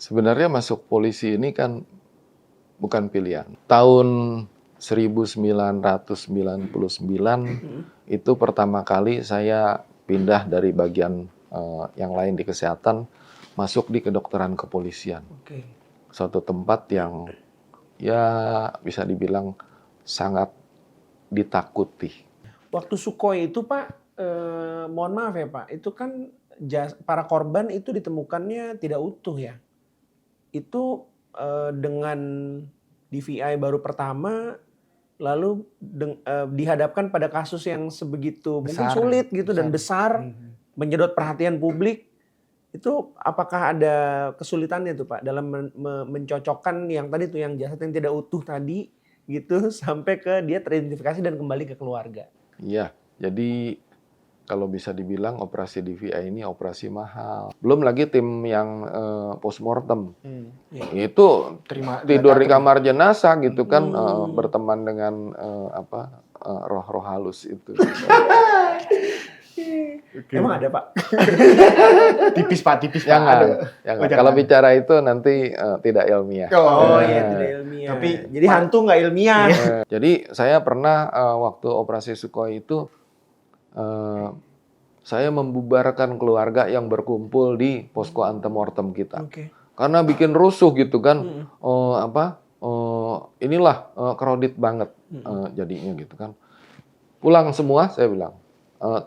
Sebenarnya masuk polisi ini kan bukan pilihan. Tahun 1999 itu pertama kali saya pindah dari bagian yang lain di kesehatan masuk di kedokteran kepolisian. Oke. Suatu tempat yang ya bisa dibilang sangat ditakuti. Waktu Sukhoi itu Pak, mohon maaf ya Pak, itu kan para korban itu ditemukannya tidak utuh ya. Itu dengan DVI baru pertama, lalu dihadapkan pada kasus yang sebegitu mungkin sulit gitu dan besar, menyedot perhatian publik. Itu apakah ada kesulitannya tuh Pak dalam mencocokkan yang tadi tuh yang jasad yang tidak utuh tadi gitu sampai ke dia teridentifikasi dan kembali ke keluarga? Iya, jadi kalau bisa dibilang operasi DVI ini operasi mahal. Belum lagi tim yang postmortem. Itu tidur di kamar jenazah gitu kan, berteman dengan roh-roh halus itu. Emang ada Pak? Tipis Pak. Jangan. Kalau bicara itu nanti tidak ilmiah. Iya tidak ilmiah. Tapi jadi hantu nggak ilmiah. Jadi saya pernah waktu operasi Sukhoi itu saya membubarkan keluarga yang berkumpul di posko antemortem kita. Karena bikin rusuh gitu kan. Inilah crowded banget jadinya gitu kan. Pulang semua saya bilang.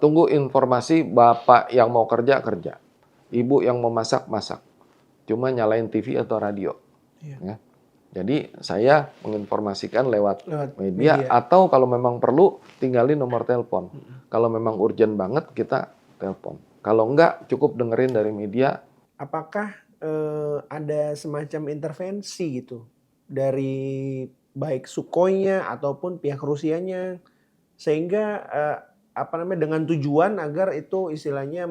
Tunggu informasi bapak yang mau kerja, ibu yang mau masak. Cuma nyalain TV atau radio. Ya. Jadi saya menginformasikan lewat media atau kalau memang perlu tinggalin nomor telepon. Kalau memang urgent banget kita telepon. Kalau enggak cukup dengerin dari media. Apakah ada semacam intervensi gitu dari baik Sukhoinya ataupun pihak Rusianya sehingga dengan tujuan agar itu istilahnya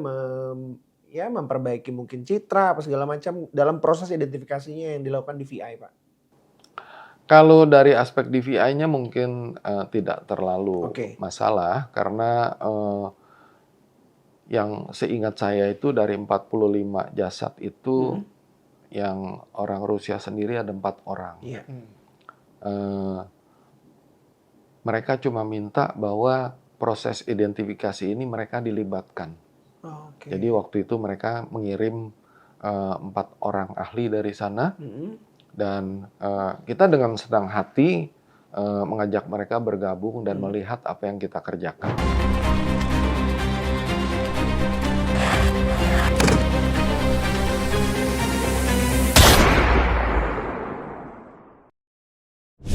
memperbaiki mungkin citra apa segala macam dalam proses identifikasinya yang dilakukan DVI Pak? Kalau dari aspek DVI-nya mungkin tidak terlalu masalah karena yang seingat saya itu dari 45 jasad itu yang orang Rusia sendiri ada 4 orang. Mereka cuma minta bahwa proses identifikasi ini mereka dilibatkan. Jadi waktu itu mereka mengirim 4 orang ahli dari sana dan kita dengan senang hati mengajak mereka bergabung dan melihat apa yang kita kerjakan.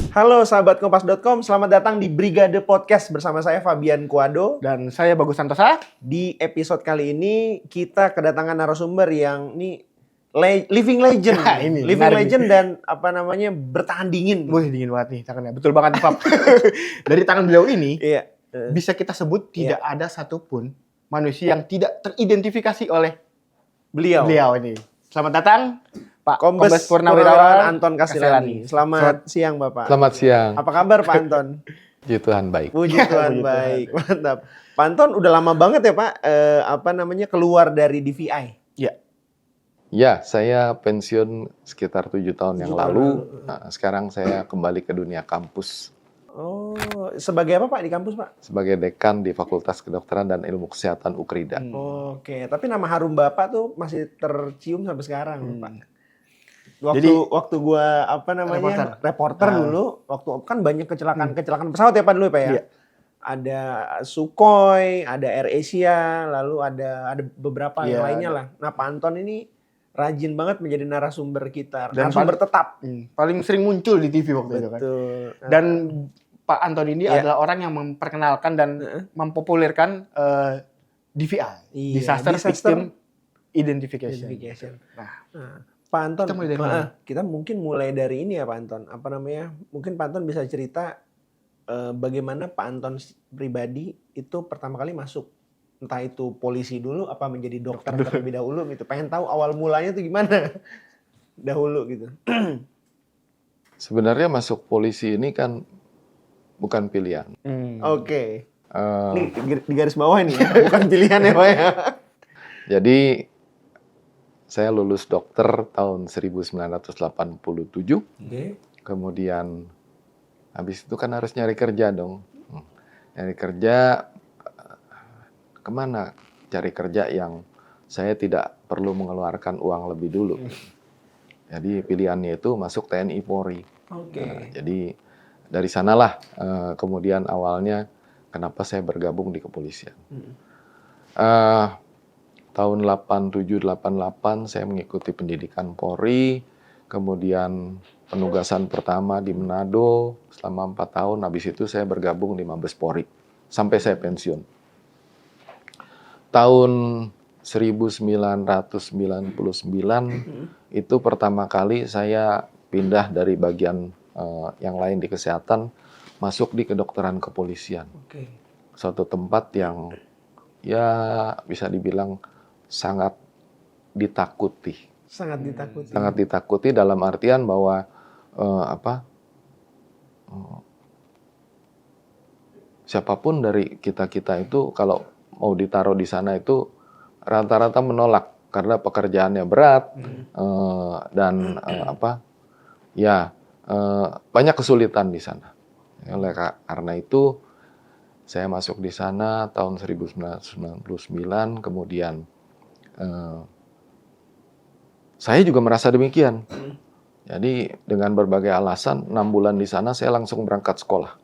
Halo sahabat Kompas.com, selamat datang di Brigade Podcast bersama saya Fabian Kuado. Dan saya Bagus Santosa. Di episode kali ini kita kedatangan narasumber yang ini living legend. Living legend dan bertahan dingin. Wih, dingin banget nih tangannya. Betul banget Pak. Dari tangan beliau ini bisa kita sebut tidak ada satupun manusia yang tidak teridentifikasi oleh beliau ini. Selamat datang Pak Kombes Purnawirawan Anton Castellani. Selamat siang Bapak. Selamat siang. Apa kabar Pak Anton? Puji Tuhan baik. Puji Tuhan baik. Mantap. Pak Anton udah lama banget ya Pak keluar dari DVI. Ya, saya pensiun sekitar 7 tahun yang lalu. Nah, sekarang saya kembali ke dunia kampus. Oh, sebagai apa Pak di kampus Pak? Sebagai dekan di Fakultas Kedokteran dan Ilmu Kesehatan UKRIDA. Oke, tapi nama harum Bapak tuh masih tercium sampai sekarang Pak. Waktu gua reporter dulu, waktu kan banyak kecelakaan pesawat ya Pak dulu ya Pak ya. Ada Sukhoi, ada AirAsia, lalu ada beberapa yang lainnya lah. Nah Pak Anton ini rajin banget menjadi narasumber kita, narasumber tetap. Paling sering muncul di TV waktu itu kan. Dan Pak Anton ini adalah orang yang memperkenalkan dan mempopulerkan DVI, Disaster Victim Identification. Nah, Pak Anton, kita mungkin mulai dari ini ya Pak Anton. Mungkin Pak Anton bisa cerita bagaimana Pak Anton pribadi itu pertama kali masuk, entah itu polisi dulu, apa menjadi dokter terlebih dahulu gitu. Pengen tahu awal mulanya tuh gimana dahulu gitu. Sebenarnya masuk polisi ini kan bukan pilihan. Oke. Ini di garis bawah ini ya, bukan pilihan ya Pak ya. Jadi saya lulus dokter tahun 1987. Kemudian habis itu kan harus nyari kerja dong. Nyari kerja, kemana cari kerja yang saya tidak perlu mengeluarkan uang lebih dulu. Jadi pilihannya itu masuk TNI Polri. Jadi dari sanalah kemudian awalnya kenapa saya bergabung di kepolisian. Tahun 87-88 saya mengikuti pendidikan Polri, kemudian penugasan pertama di Manado selama 4 tahun, habis itu saya bergabung di Mabes Polri sampai saya pensiun. Tahun 1999 itu pertama kali saya pindah dari bagian yang lain di kesehatan, masuk di kedokteran kepolisian. Suatu tempat yang ya bisa dibilang sangat ditakuti. Sangat ditakuti. Sangat ditakuti dalam artian bahwa siapapun dari kita-kita itu kalau mau ditaruh di sana itu rata-rata menolak karena pekerjaannya berat dan banyak kesulitan di sana. Oleh karena itu saya masuk di sana tahun 1999, kemudian saya juga merasa demikian. Jadi dengan berbagai alasan, 6 bulan di sana saya langsung berangkat sekolah.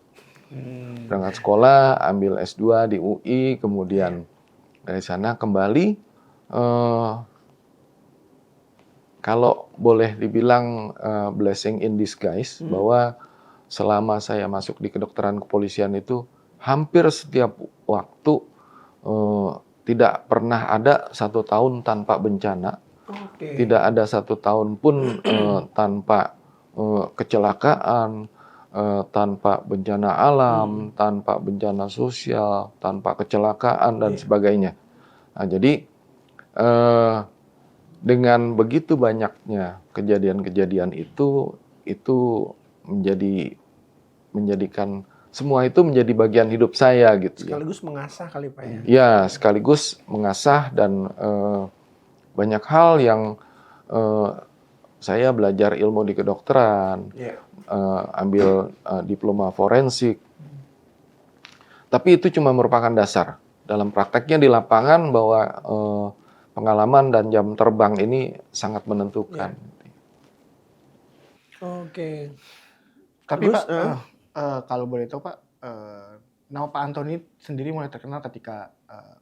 Berangkat sekolah, ambil S2 di UI, kemudian dari sana kembali. Kalau boleh dibilang blessing in disguise, bahwa selama saya masuk di kedokteran kepolisian itu, hampir setiap waktu tidak pernah ada 1 tahun tanpa bencana, tidak ada 1 tahun pun tanpa kecelakaan, tanpa bencana alam, tanpa bencana sosial, tanpa kecelakaan dan sebagainya. Nah, jadi dengan begitu banyaknya kejadian-kejadian itu menjadikan semua itu menjadi bagian hidup saya gitu. Sekaligus mengasah kali Pak ya? Ya, sekaligus mengasah dan banyak hal yang saya belajar ilmu di kedokteran, ambil diploma forensik. Tapi itu cuma merupakan dasar. Dalam prakteknya di lapangan bahwa pengalaman dan jam terbang ini sangat menentukan. Tapi Pak, kalau boleh tahu Pak, nama Pak Antoni sendiri mulai terkenal ketika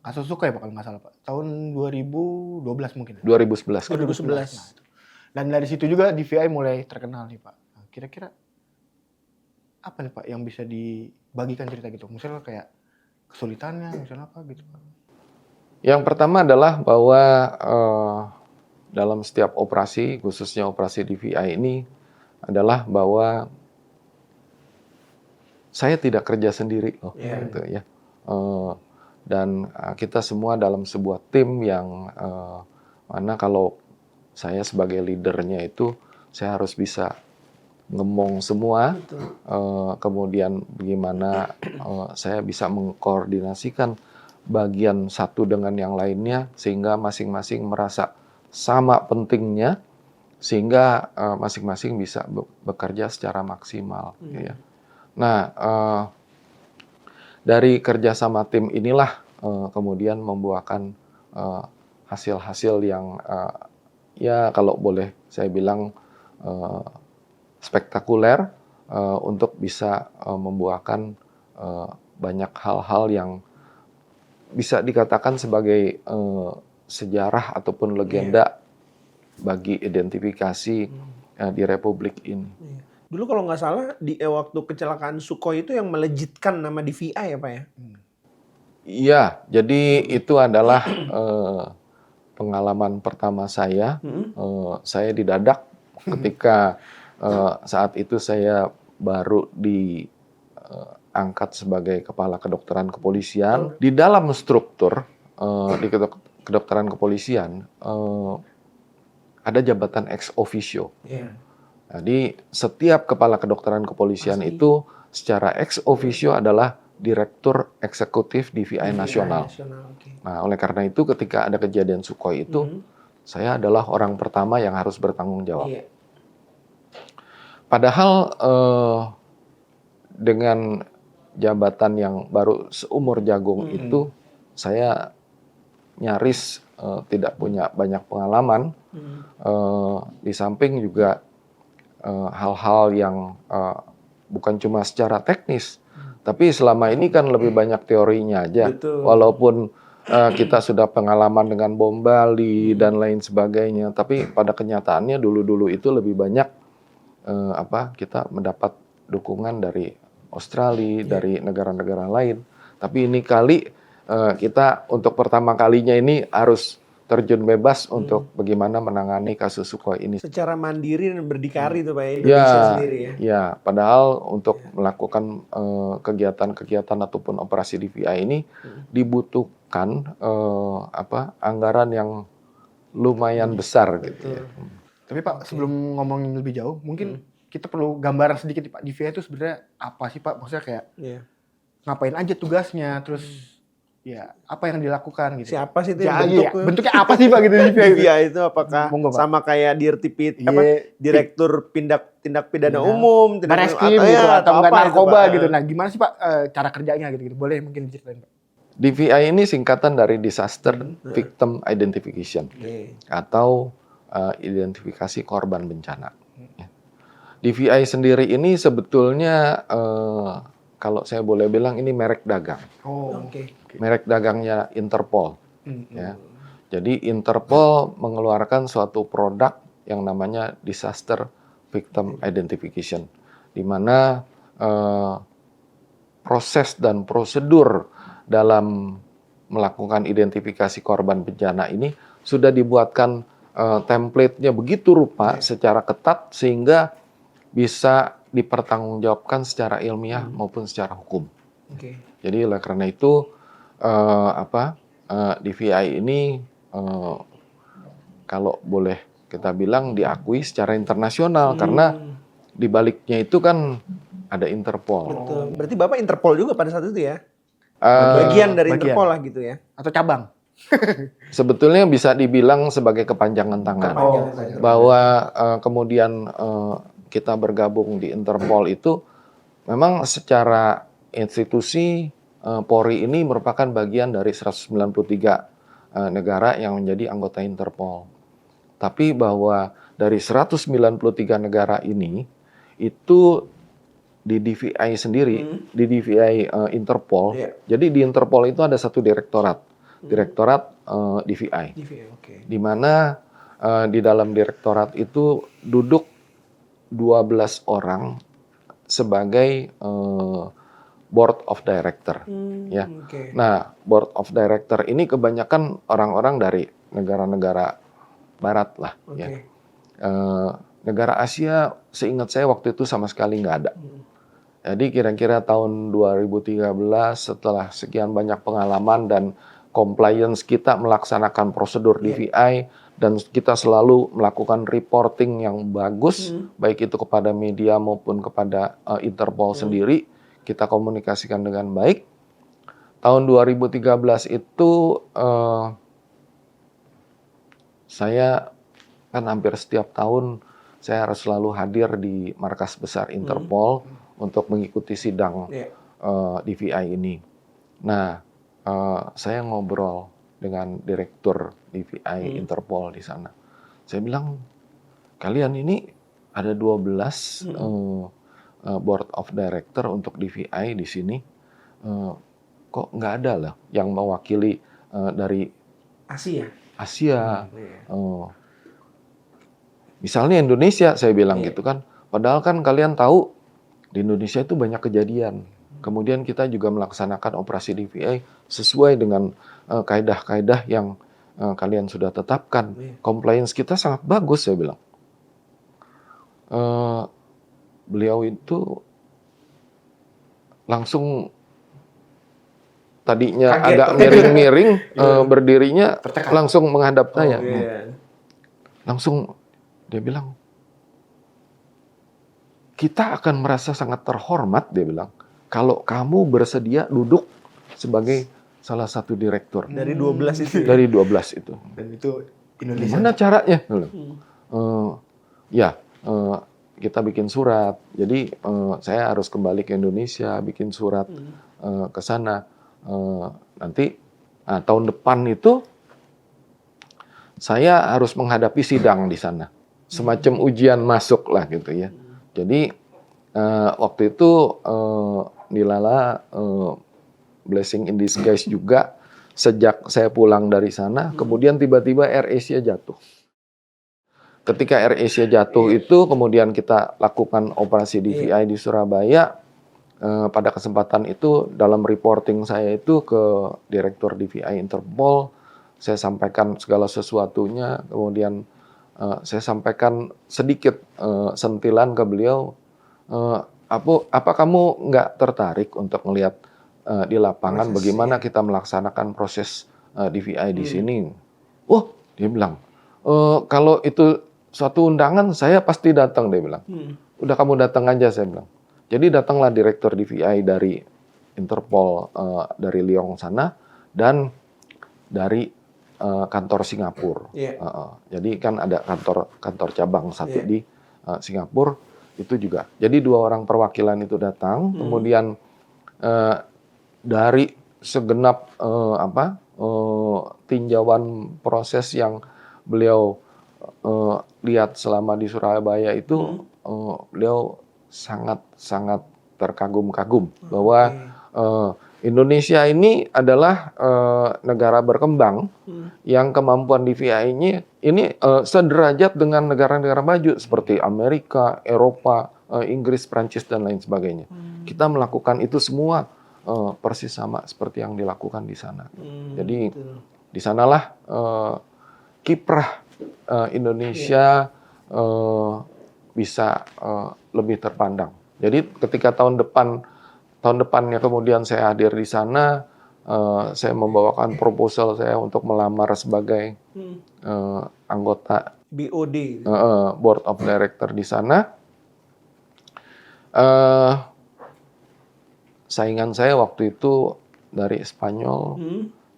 kasus Sukhoi Pak kalau nggak salah Pak, tahun 2012 mungkin. 2011. 2011. Nah, dan dari situ juga DVI mulai terkenal nih Pak. Nah, kira-kira apa nih Pak yang bisa dibagikan cerita gitu? Misalnya kayak kesulitannya, misalnya apa gitu Pak? Yang pertama adalah bahwa dalam setiap operasi, khususnya operasi DVI ini adalah bahwa saya tidak kerja sendiri, gitu ya. Dan kita semua dalam sebuah tim yang mana kalau saya sebagai leadernya itu saya harus bisa ngemong semua, kemudian bagaimana saya bisa mengkoordinasikan bagian satu dengan yang lainnya sehingga masing-masing merasa sama pentingnya sehingga masing-masing bisa bekerja secara maksimal. Ya. Nah, dari kerjasama tim inilah kemudian membuahkan hasil-hasil yang ya kalau boleh saya bilang spektakuler untuk bisa membuahkan banyak hal-hal yang bisa dikatakan sebagai sejarah ataupun legenda bagi identifikasi di Republik ini. Dulu kalau nggak salah di waktu kecelakaan Sukhoi itu yang melejitkan nama DVI ya Pak ya? Iya, jadi itu adalah pengalaman pertama saya. Saya didadak ketika saat itu saya baru diangkat sebagai kepala kedokteran kepolisian. Di dalam struktur di kedokteran kepolisian ada jabatan ex officio. Jadi setiap kepala kedokteran kepolisian itu secara ex officio adalah Direktur Eksekutif DVI Nasional. Nah, oleh karena itu ketika ada kejadian Sukhoi itu saya adalah orang pertama yang harus bertanggung jawab. Iya. Padahal dengan jabatan yang baru seumur jagung itu, saya nyaris tidak punya banyak pengalaman. Di samping juga hal-hal yang bukan cuma secara teknis, tapi selama ini kan lebih banyak teorinya aja. Betul. Walaupun kita sudah pengalaman dengan bom Bali dan lain sebagainya, tapi pada kenyataannya dulu-dulu itu lebih banyak kita mendapat dukungan dari Australia, dari negara-negara lain. Tapi ini kali kita untuk pertama kalinya ini harus terjun bebas untuk bagaimana menangani kasus Sukhoi ini. Secara mandiri dan berdikari tuh Pak Indonesia sendiri ya. Ya, padahal untuk melakukan kegiatan-kegiatan ataupun operasi DVI ini dibutuhkan anggaran yang lumayan besar gitu ya. Tapi Pak, sebelum ngomongin lebih jauh, mungkin kita perlu gambaran sedikit Pak. DVI itu sebenarnya apa sih Pak? Maksudnya kayak ngapain aja tugasnya, terus ya apa yang dilakukan gitu. Siapa sih itu ya, yang bentuknya apa sih Pak gitu DVI? DVI itu apakah sama kayak Dirtipid Direktur Tindak Pidana Umum, Bareskrim gitu atau enggak narkoba gitu. Nah, gimana sih Pak cara kerjanya gitu? Boleh mungkin diceritain Pak. DVI ini singkatan dari Disaster Victim Identification atau identifikasi korban bencana. DVI sendiri ini sebetulnya kalau saya boleh bilang ini merek dagang. Merek dagangnya Interpol. Ya. Jadi Interpol mengeluarkan suatu produk yang namanya Disaster Victim Identification, di mana proses dan prosedur dalam melakukan identifikasi korban bencana ini sudah dibuatkan template-nya begitu rupa secara ketat sehingga bisa dipertanggungjawabkan secara ilmiah maupun secara hukum. Jadi oleh karena itu DVI ini kalau boleh kita bilang diakui secara internasional karena di baliknya itu kan ada Interpol. Betul. Berarti Bapak Interpol juga pada saat itu ya? Bagian dari Interpol lah gitu ya? Atau cabang? Sebetulnya bisa dibilang sebagai kepanjangan tangan. Bahwa kemudian kita bergabung di Interpol itu memang secara institusi Polri ini merupakan bagian dari 193 negara yang menjadi anggota Interpol. Tapi bahwa dari 193 negara ini itu di DVI sendiri, di DVI Interpol. Jadi di Interpol itu ada satu direktorat DVI. Di mana di dalam direktorat itu duduk 12 orang sebagai board of director. Ya. Nah, board of director ini kebanyakan orang-orang dari negara-negara barat lah. Ya. Negara Asia, seingat saya waktu itu sama sekali nggak ada. Jadi kira-kira tahun 2013 setelah sekian banyak pengalaman dan compliance kita melaksanakan prosedur DVI dan kita selalu melakukan reporting yang bagus, baik itu kepada media maupun kepada Interpol sendiri, kita komunikasikan dengan baik. Tahun 2013 itu saya kan hampir setiap tahun saya harus selalu hadir di markas besar Interpol untuk mengikuti sidang DVI ini. Nah, saya ngobrol dengan direktur DVI Interpol di sana. Saya bilang, kalian ini ada 12 board of director untuk DVI di sini. Kok nggak ada lah yang mewakili dari Asia. Misalnya Indonesia, saya bilang gitu kan. Padahal kan kalian tahu di Indonesia itu banyak kejadian. Kemudian kita juga melaksanakan operasi DVI sesuai dengan kaedah-kaedah yang kalian sudah tetapkan. Compliance kita sangat bagus, saya bilang. Beliau itu langsung tadinya agak miring-miring, berdirinya langsung menghadap saya. Langsung dia bilang, kita akan merasa sangat terhormat, dia bilang, kalau kamu bersedia duduk sebagai salah satu direktur. Dari 12 itu. Dari 12 itu. Dan itu Indonesia. Gimana caranya? Ya, kita bikin surat. Jadi saya harus kembali ke Indonesia, bikin surat ke sana. Nanti tahun depan itu saya harus menghadapi sidang di sana, semacam ujian masuk lah gitu ya. Jadi waktu itu Nilala blessing in disguise juga. Sejak saya pulang dari sana, kemudian tiba-tiba AirAsia jatuh. Ketika AirAsia jatuh itu, kemudian kita lakukan operasi DVI di Surabaya. Pada kesempatan itu, dalam reporting saya itu ke Direktur DVI Interpol, saya sampaikan segala sesuatunya, kemudian saya sampaikan sedikit sentilan ke beliau, apa kamu nggak tertarik untuk melihat di lapangan bagaimana kita melaksanakan proses DVI di sini? Oh, dia bilang, kalau itu suatu undangan saya pasti datang, dia bilang. Udah kamu datang aja, saya bilang. Jadi datanglah Direktur DVI dari Interpol dari Lyon sana dan dari kantor Singapura. Jadi kan ada kantor cabang satu di Singapura itu juga. Jadi 2 orang perwakilan itu datang, kemudian dari segenap tinjauan proses yang beliau lihat selama di Surabaya itu, beliau sangat terkagum-kagum bahwa Indonesia ini adalah negara berkembang yang kemampuan DVI-nya ini sederajat dengan negara-negara maju seperti Amerika, Eropa, Inggris, Prancis dan lain sebagainya. Kita melakukan itu semua persis sama seperti yang dilakukan di sana. Jadi di sanalah kiprah Indonesia bisa lebih terpandang. Jadi ketika tahun depannya kemudian saya hadir di sana, saya membawakan proposal saya untuk melamar sebagai anggota BOD, Board of Director di sana. Saingan saya waktu itu dari Spanyol,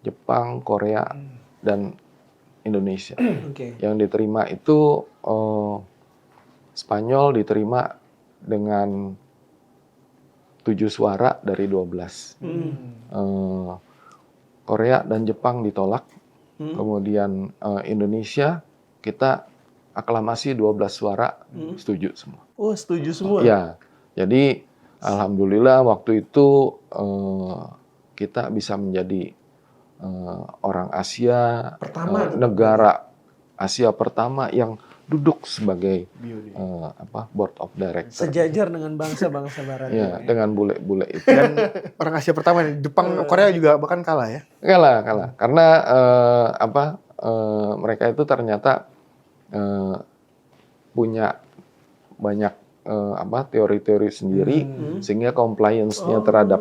Jepang, Korea, dan Indonesia. Yang diterima itu Spanyol diterima dengan 7 suara dari 12. Korea dan Jepang ditolak. Kemudian Indonesia kita aklamasi 12 suara setuju semua. Oh, setuju semua? Ya, jadi alhamdulillah waktu itu kita bisa menjadi orang Asia pertama, negara Asia pertama yang duduk sebagai Board of Director. Sejajar dengan bangsa-bangsa Barat. Ya, dengan bule-bule itu. Dan orang Asia pertama, Jepang, Korea juga bahkan kalah ya? Kalah. Karena mereka itu ternyata punya banyak teori-teori sendiri, sehingga compliance-nya terhadap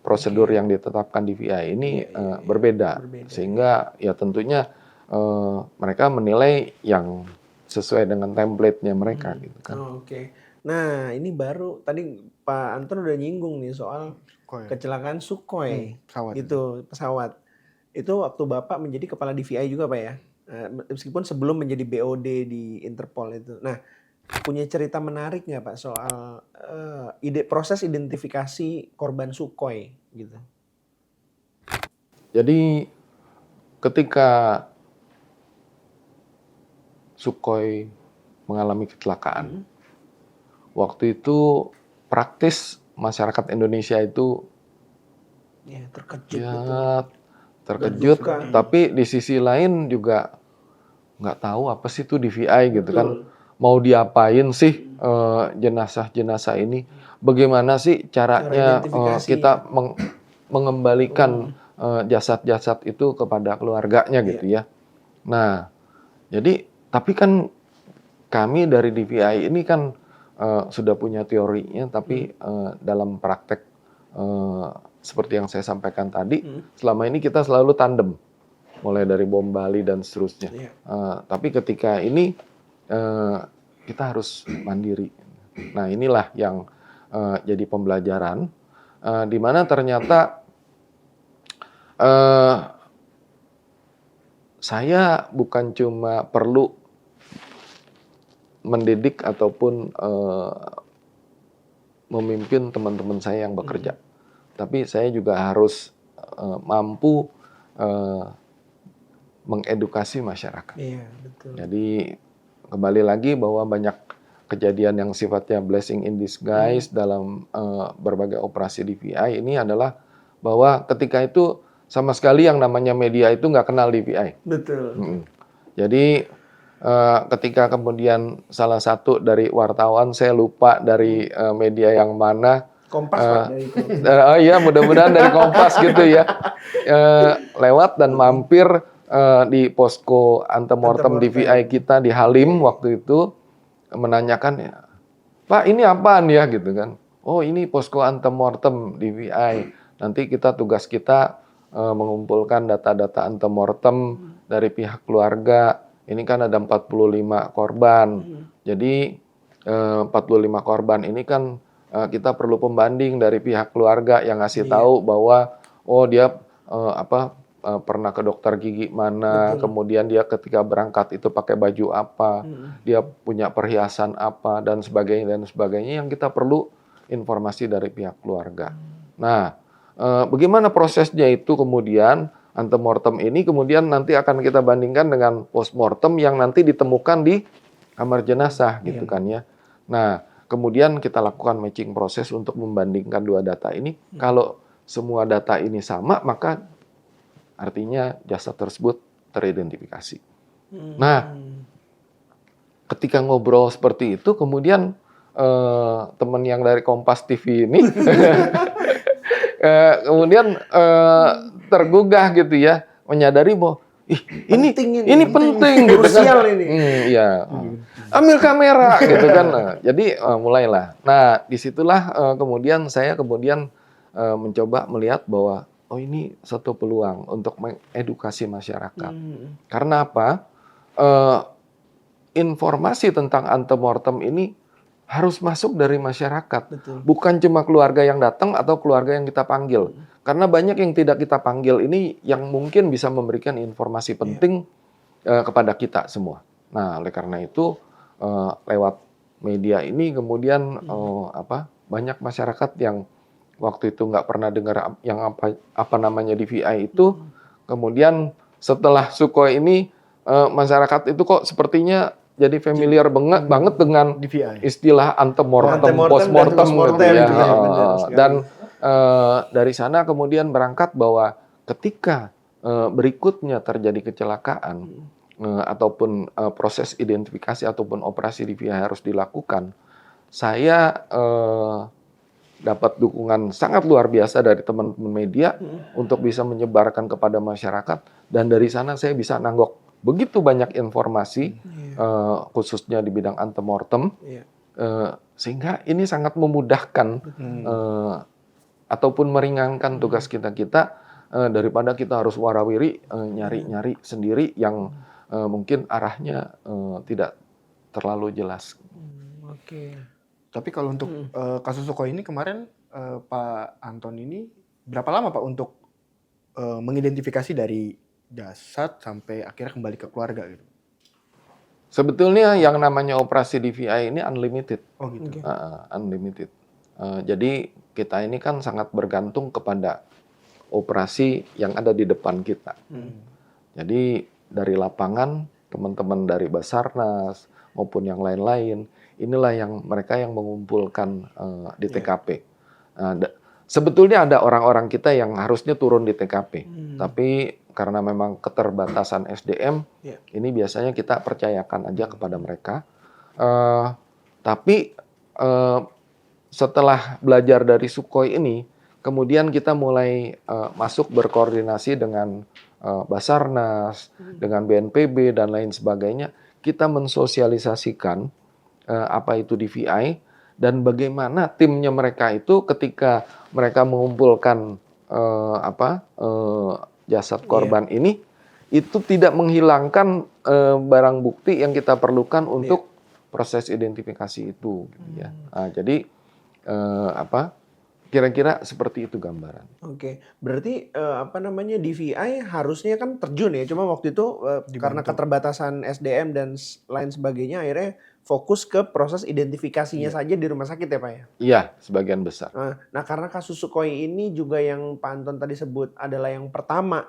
prosedur yang ditetapkan DVI ini berbeda. Sehingga ya tentunya mereka menilai yang sesuai dengan template-nya mereka gitu kan. Nah, ini baru tadi Pak Anton udah nyinggung nih soal kecelakaan Sukhoi. Pesawat. Itu waktu Bapak menjadi kepala DVI juga, Pak ya. Meskipun sebelum menjadi BOD di Interpol itu. Nah, punya cerita menarik nggak Pak soal proses identifikasi korban Sukhoi gitu? Jadi ketika Sukhoi mengalami kecelakaan, waktu itu praktis masyarakat Indonesia itu terkejut, tapi di sisi lain juga nggak tahu apa sih itu DVI gitu kan. Mau diapain sih jenazah-jenazah ini? Bagaimana sih caranya kita mengembalikan jasad-jasad itu kepada keluarganya gitu ya. Nah, jadi tapi kan kami dari DVI ini kan sudah punya teorinya, tapi dalam praktek seperti yang saya sampaikan tadi, selama ini kita selalu tandem, mulai dari bom Bali dan seterusnya. Tapi ketika ini kita harus mandiri. Nah, inilah yang jadi pembelajaran, di mana ternyata saya bukan cuma perlu mendidik ataupun memimpin teman-teman saya yang bekerja, tapi saya juga harus mampu mengedukasi masyarakat. Iya, betul. Jadi kembali lagi bahwa banyak kejadian yang sifatnya blessing in disguise dalam berbagai operasi DVI ini adalah bahwa ketika itu sama sekali yang namanya media itu nggak kenal DVI. Betul. Jadi ketika kemudian salah satu dari wartawan, saya lupa dari media yang mana, Kompas Pak, dari Kompas. iya mudah-mudahan dari Kompas gitu ya, lewat dan mampir di posko antemortem DVI kita di Halim waktu itu, menanyakan, Pak ini apaan ya gitu kan? Oh ini posko antemortem DVI. Nanti tugas kita mengumpulkan data-data antemortem dari pihak keluarga. Ini kan ada 45 korban. Jadi 45 korban ini kan kita perlu pembanding dari pihak keluarga yang ngasih tahu bahwa oh dia pernah ke dokter gigi mana, kemudian dia ketika berangkat itu pakai baju apa, dia punya perhiasan apa dan sebagainya yang kita perlu informasi dari pihak keluarga. Nah, bagaimana prosesnya itu kemudian antemortem ini kemudian nanti akan kita bandingkan dengan postmortem yang nanti ditemukan di kamar jenazah gitu kan ya. Nah, kemudian kita lakukan matching proses untuk membandingkan dua data ini. Kalau semua data ini sama, maka artinya jasad tersebut teridentifikasi. Nah, ketika ngobrol seperti itu, kemudian teman yang dari Kompas TV ini kemudian tergugah gitu ya, menyadari bahwa ini penting gitu kan. Iya. Ambil kamera gitu kan. Nah, jadi mulailah. Nah, disitulah kemudian saya mencoba melihat bahwa oh ini satu peluang untuk mengedukasi masyarakat. Karena apa? Informasi tentang antemortem ini harus masuk dari masyarakat. Betul. Bukan cuma keluarga yang datang atau keluarga yang kita panggil. Karena banyak yang tidak kita panggil ini yang mungkin bisa memberikan informasi penting kepada kita semua. Nah, oleh karena itu lewat media ini kemudian banyak masyarakat yang waktu itu nggak pernah dengar yang apa namanya DVI itu, kemudian setelah Sukhoi ini masyarakat itu kok sepertinya jadi familiar banget dengan DVI. Istilah antemortem, postmortem gitu ya. Dan dari sana kemudian berangkat bahwa ketika berikutnya terjadi kecelakaan ataupun proses identifikasi ataupun operasi DVI harus dilakukan, saya dapat dukungan sangat luar biasa dari teman-teman media untuk bisa menyebarkan kepada masyarakat, dan dari sana saya bisa nanggok begitu banyak informasi khususnya di bidang antemortem sehingga ini sangat memudahkan ataupun meringankan tugas kita daripada kita harus warawiri nyari-nyari sendiri yang mungkin arahnya tidak terlalu jelas. Tapi kalau untuk kasus Sukhoi ini kemarin Pak Anton ini berapa lama Pak untuk mengidentifikasi dari jasad sampai akhirnya kembali ke keluarga gitu? Sebetulnya yang namanya operasi DVI ini unlimited. Oh gitu. Unlimited. Jadi kita ini kan sangat bergantung kepada operasi yang ada di depan kita. Jadi dari lapangan, teman-teman dari Basarnas maupun yang lain-lain, inilah yang mereka yang mengumpulkan di TKP. Sebetulnya ada orang-orang kita yang harusnya turun di TKP, tapi karena memang keterbatasan SDM, ini biasanya kita percayakan aja kepada mereka. Tapi setelah belajar dari Sukhoi ini, kemudian kita mulai masuk berkoordinasi dengan Basarnas, dengan BNPB dan lain sebagainya. Kita mensosialisasikan apa itu DVI dan bagaimana timnya mereka itu ketika mereka mengumpulkan jasad korban ini itu tidak menghilangkan barang bukti yang kita perlukan untuk proses identifikasi itu gitu ya. Nah, jadi kira-kira seperti itu gambaran. Oke, berarti DVI harusnya kan terjun ya, cuma waktu itu karena keterbatasan SDM dan lain sebagainya, akhirnya fokus ke proses identifikasinya saja di rumah sakit ya Pak ya? Iya, sebagian besar. Nah karena kasus Sukhoi ini juga yang Pak Anton tadi sebut adalah yang pertama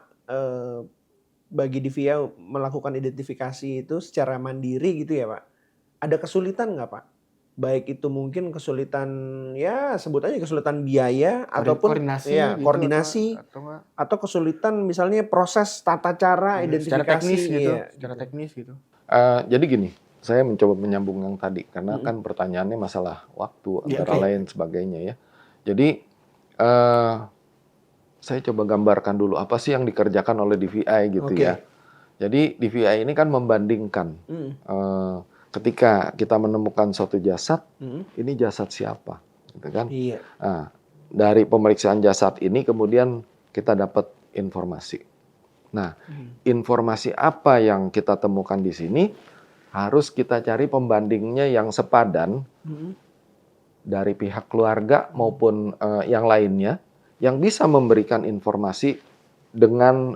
bagi DVI melakukan identifikasi itu secara mandiri gitu ya Pak. Ada kesulitan nggak Pak? Baik itu mungkin kesulitan, ya sebut aja kesulitan biaya ataupun koordinasi, ya gitu, koordinasi atau kesulitan misalnya proses tata cara identifikasi secara teknis gitu, ya, secara teknis gitu. Jadi gini, saya mencoba menyambung yang tadi karena kan pertanyaannya masalah waktu antara lain sebagainya ya. Jadi saya coba gambarkan dulu apa sih yang dikerjakan oleh DVI gitu ya. Jadi DVI ini kan membandingkan ketika kita menemukan suatu jasad, ini jasad siapa, gitu kan? Iya. Nah, dari pemeriksaan jasad ini kemudian kita dapat informasi. Nah, informasi apa yang kita temukan di sini harus kita cari pembandingnya yang sepadan dari pihak keluarga maupun yang lainnya yang bisa memberikan informasi dengan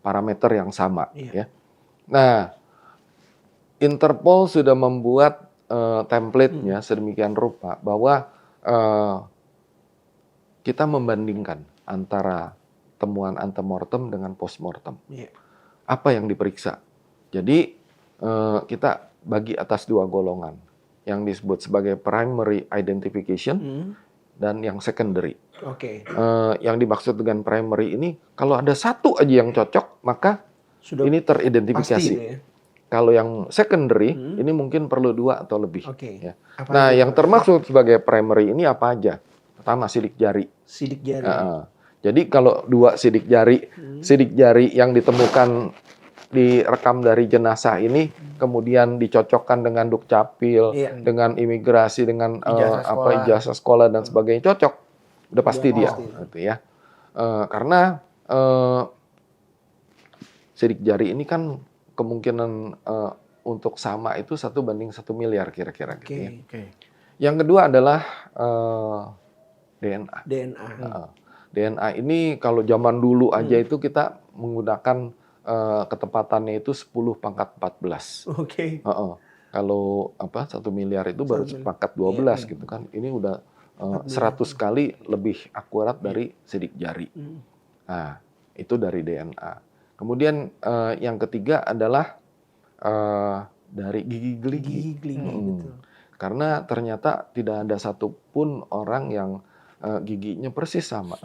parameter yang sama. Ya. Nah, Interpol sudah membuat template-nya sedemikian rupa bahwa kita membandingkan antara temuan antemortem dengan postmortem. Apa yang diperiksa? Jadi kita bagi atas dua golongan yang disebut sebagai primary identification dan yang secondary. Yang dimaksud dengan primary ini kalau ada satu aja yang cocok maka ini teridentifikasi. Kalau yang secondary ini mungkin perlu 2 atau lebih. Ya. Nah, yang termaksud sebagai primary ini apa aja? Pertama sidik jari. Sidik jari. Jadi kalau 2 sidik jari yang ditemukan direkam dari jenazah ini kemudian dicocokkan dengan dukcapil, dengan imigrasi, dengan ijazah sekolah dan sebagainya cocok, udah pasti dia, gitu ya. Karena sidik jari ini kan kemungkinan untuk sama itu 1 banding 1 miliar kira-kira. Gitu ya. Yang kedua adalah DNA. DNA ini kalau zaman dulu aja itu kita menggunakan ketepatannya itu 10 pangkat 14. Kalau 1 miliar itu baru pangkat 12 gitu kan. Ini udah 100 kali lebih akurat dari sidik jari. Nah, itu dari DNA. Kemudian yang ketiga adalah dari gigi geligi. Karena ternyata tidak ada satupun orang yang giginya persis sama.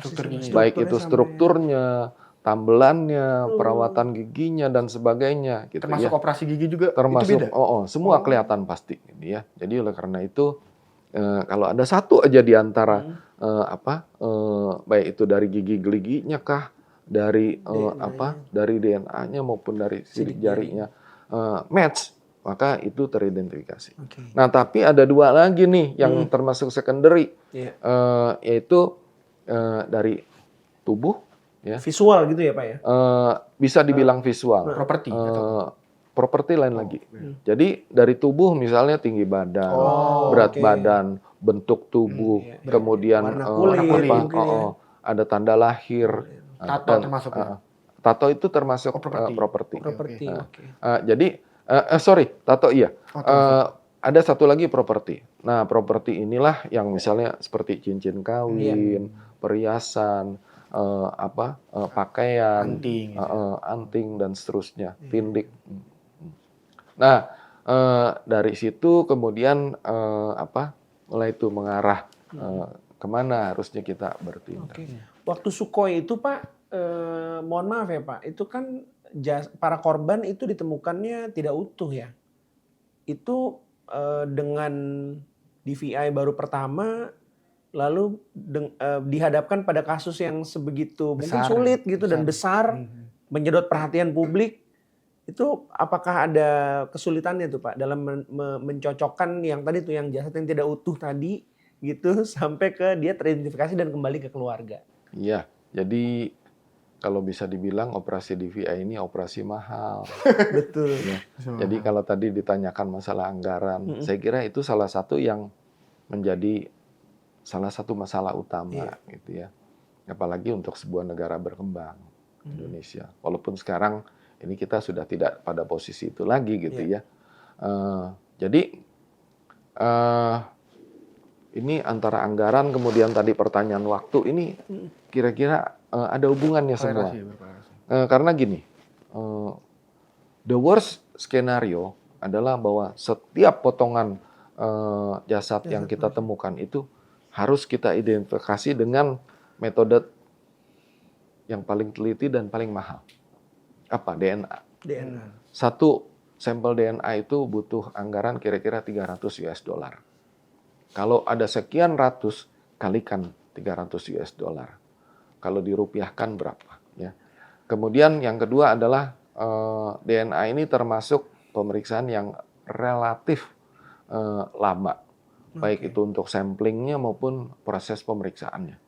Baik itu strukturnya, tambelannya, perawatan giginya dan sebagainya. Gitu, termasuk operasi gigi juga. Termasuk, itu beda? semua kelihatan pasti. Gitu ya. Jadi oleh karena itu kalau ada satu aja di antara baik itu dari gigi geliginya kah, dari dari DNA-nya maupun dari sidik jarinya match, maka itu teridentifikasi. Nah, tapi ada 2 lagi nih yang termasuk secondary, yaitu dari tubuh, ya. Visual gitu ya Pak ya? Bisa dibilang visual. Properti lain lagi. Jadi dari tubuh misalnya tinggi badan, berat badan, bentuk tubuh, kemudian warna kulit, ada tanda lahir. Tato termasuk. Tato itu termasuk properti. Jadi tato iya. Ada satu lagi properti. Nah, properti inilah yang misalnya seperti cincin kawin, perhiasan, pakaian, anting dan seterusnya, tindik. Nah, dari situ kemudian mulai itu mengarah kemana harusnya kita bertindak. Waktu Sukhoi itu Pak, mohon maaf ya Pak, itu kan para korban itu ditemukannya tidak utuh ya. Itu dengan DVI baru pertama, lalu dihadapkan pada kasus yang sebegitu mungkin sulit gitu dan besar, menyedot perhatian publik. Itu apakah ada kesulitannya tuh Pak dalam mencocokkan yang tadi tuh yang jasad yang tidak utuh tadi gitu sampai ke dia teridentifikasi dan kembali ke keluarga? Iya, jadi kalau bisa dibilang operasi DVI ini operasi mahal. Betul. Ya. Jadi kalau tadi ditanyakan masalah anggaran, saya kira itu salah satu yang menjadi salah satu masalah utama gitu ya. Apalagi untuk sebuah negara berkembang Indonesia. Walaupun sekarang ini kita sudah tidak pada posisi itu lagi gitu ya. Jadi ini antara anggaran kemudian tadi pertanyaan waktu ini kira-kira ada hubungannya semua. Karena gini, the worst skenario adalah bahwa setiap potongan jasad yang kita temukan itu harus kita identifikasi dengan metode yang paling teliti dan paling mahal. Apa? DNA. Satu sampel DNA itu butuh anggaran kira-kira 300 US dollar. Kalau ada sekian ratus, kalikan 300 US dollar. Kalau dirupiahkan berapa? Ya. Kemudian yang kedua adalah DNA ini termasuk pemeriksaan yang relatif lama. Baik itu untuk samplingnya maupun proses pemeriksaannya.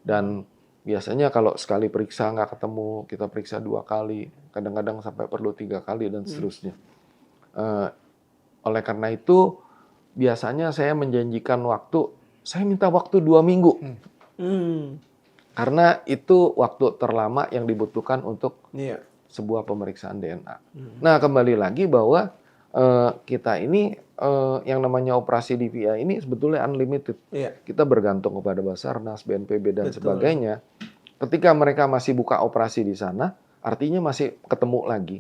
Dan biasanya kalau sekali periksa nggak ketemu, kita periksa 2 kali, kadang-kadang sampai perlu 3 kali dan seterusnya. Oleh karena itu, biasanya saya menjanjikan waktu, saya minta waktu 2 minggu. Karena itu waktu terlama yang dibutuhkan untuk sebuah pemeriksaan DNA. Nah, kembali lagi bahwa kita ini yang namanya operasi DVI ini sebetulnya unlimited. Kita bergantung kepada Basarnas, BNPB dan sebagainya. Ketika mereka masih buka operasi di sana, artinya masih ketemu lagi.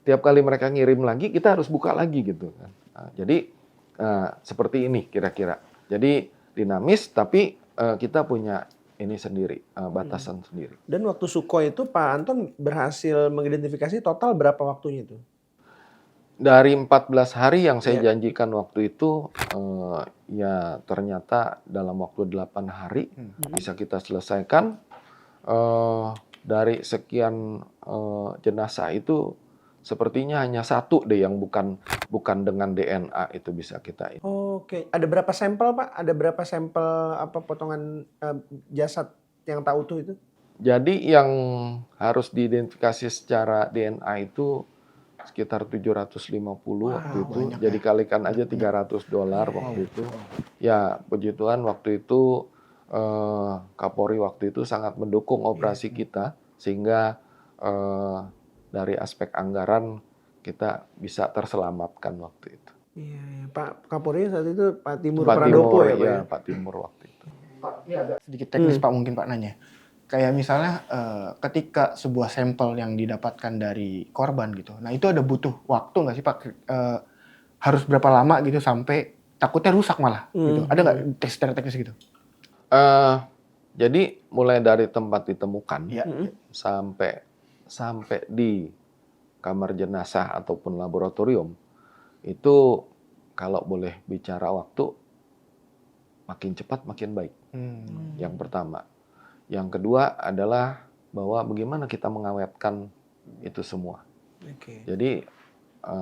Tiap kali mereka ngirim lagi, kita harus buka lagi gitu kan. Jadi seperti ini kira-kira. Jadi dinamis, tapi kita punya ini sendiri, batasan sendiri. Dan waktu Sukhoi itu Pak Anton berhasil mengidentifikasi total berapa waktunya itu? Dari 14 hari yang saya janjikan waktu itu, ya ternyata dalam waktu 8 hari bisa kita selesaikan. Dari sekian jenazah itu sepertinya hanya 1 deh yang bukan dengan DNA itu bisa kita. Oke, ada berapa sampel Pak? Ada berapa sampel potongan jasad yang tak utuh itu? Jadi yang harus diidentifikasi secara DNA itu sekitar 750 waktu itu. Jadi kalikan aja 300 dolar waktu itu. Ya, puji Tuhan waktu itu Kapolri waktu itu sangat mendukung operasi kita sehingga dari aspek anggaran kita bisa terselamatkan waktu itu. Iya, Pak Kapolri saat itu Pak Timur Pradopo ya, Pak? Iya, Pak Timur waktu itu. Pak, ini agak sedikit teknis Pak, mungkin Pak nanya. Kayak misalnya ketika sebuah sampel yang didapatkan dari korban gitu, nah itu ada butuh waktu nggak sih Pak? Harus berapa lama gitu sampai takutnya rusak malah gitu? Ada nggak secara teknis gitu? Jadi mulai dari tempat ditemukan sampai di kamar jenazah ataupun laboratorium itu kalau boleh bicara waktu makin cepat makin baik. Yang pertama. Yang kedua adalah bahwa bagaimana kita mengawetkan itu semua. Jadi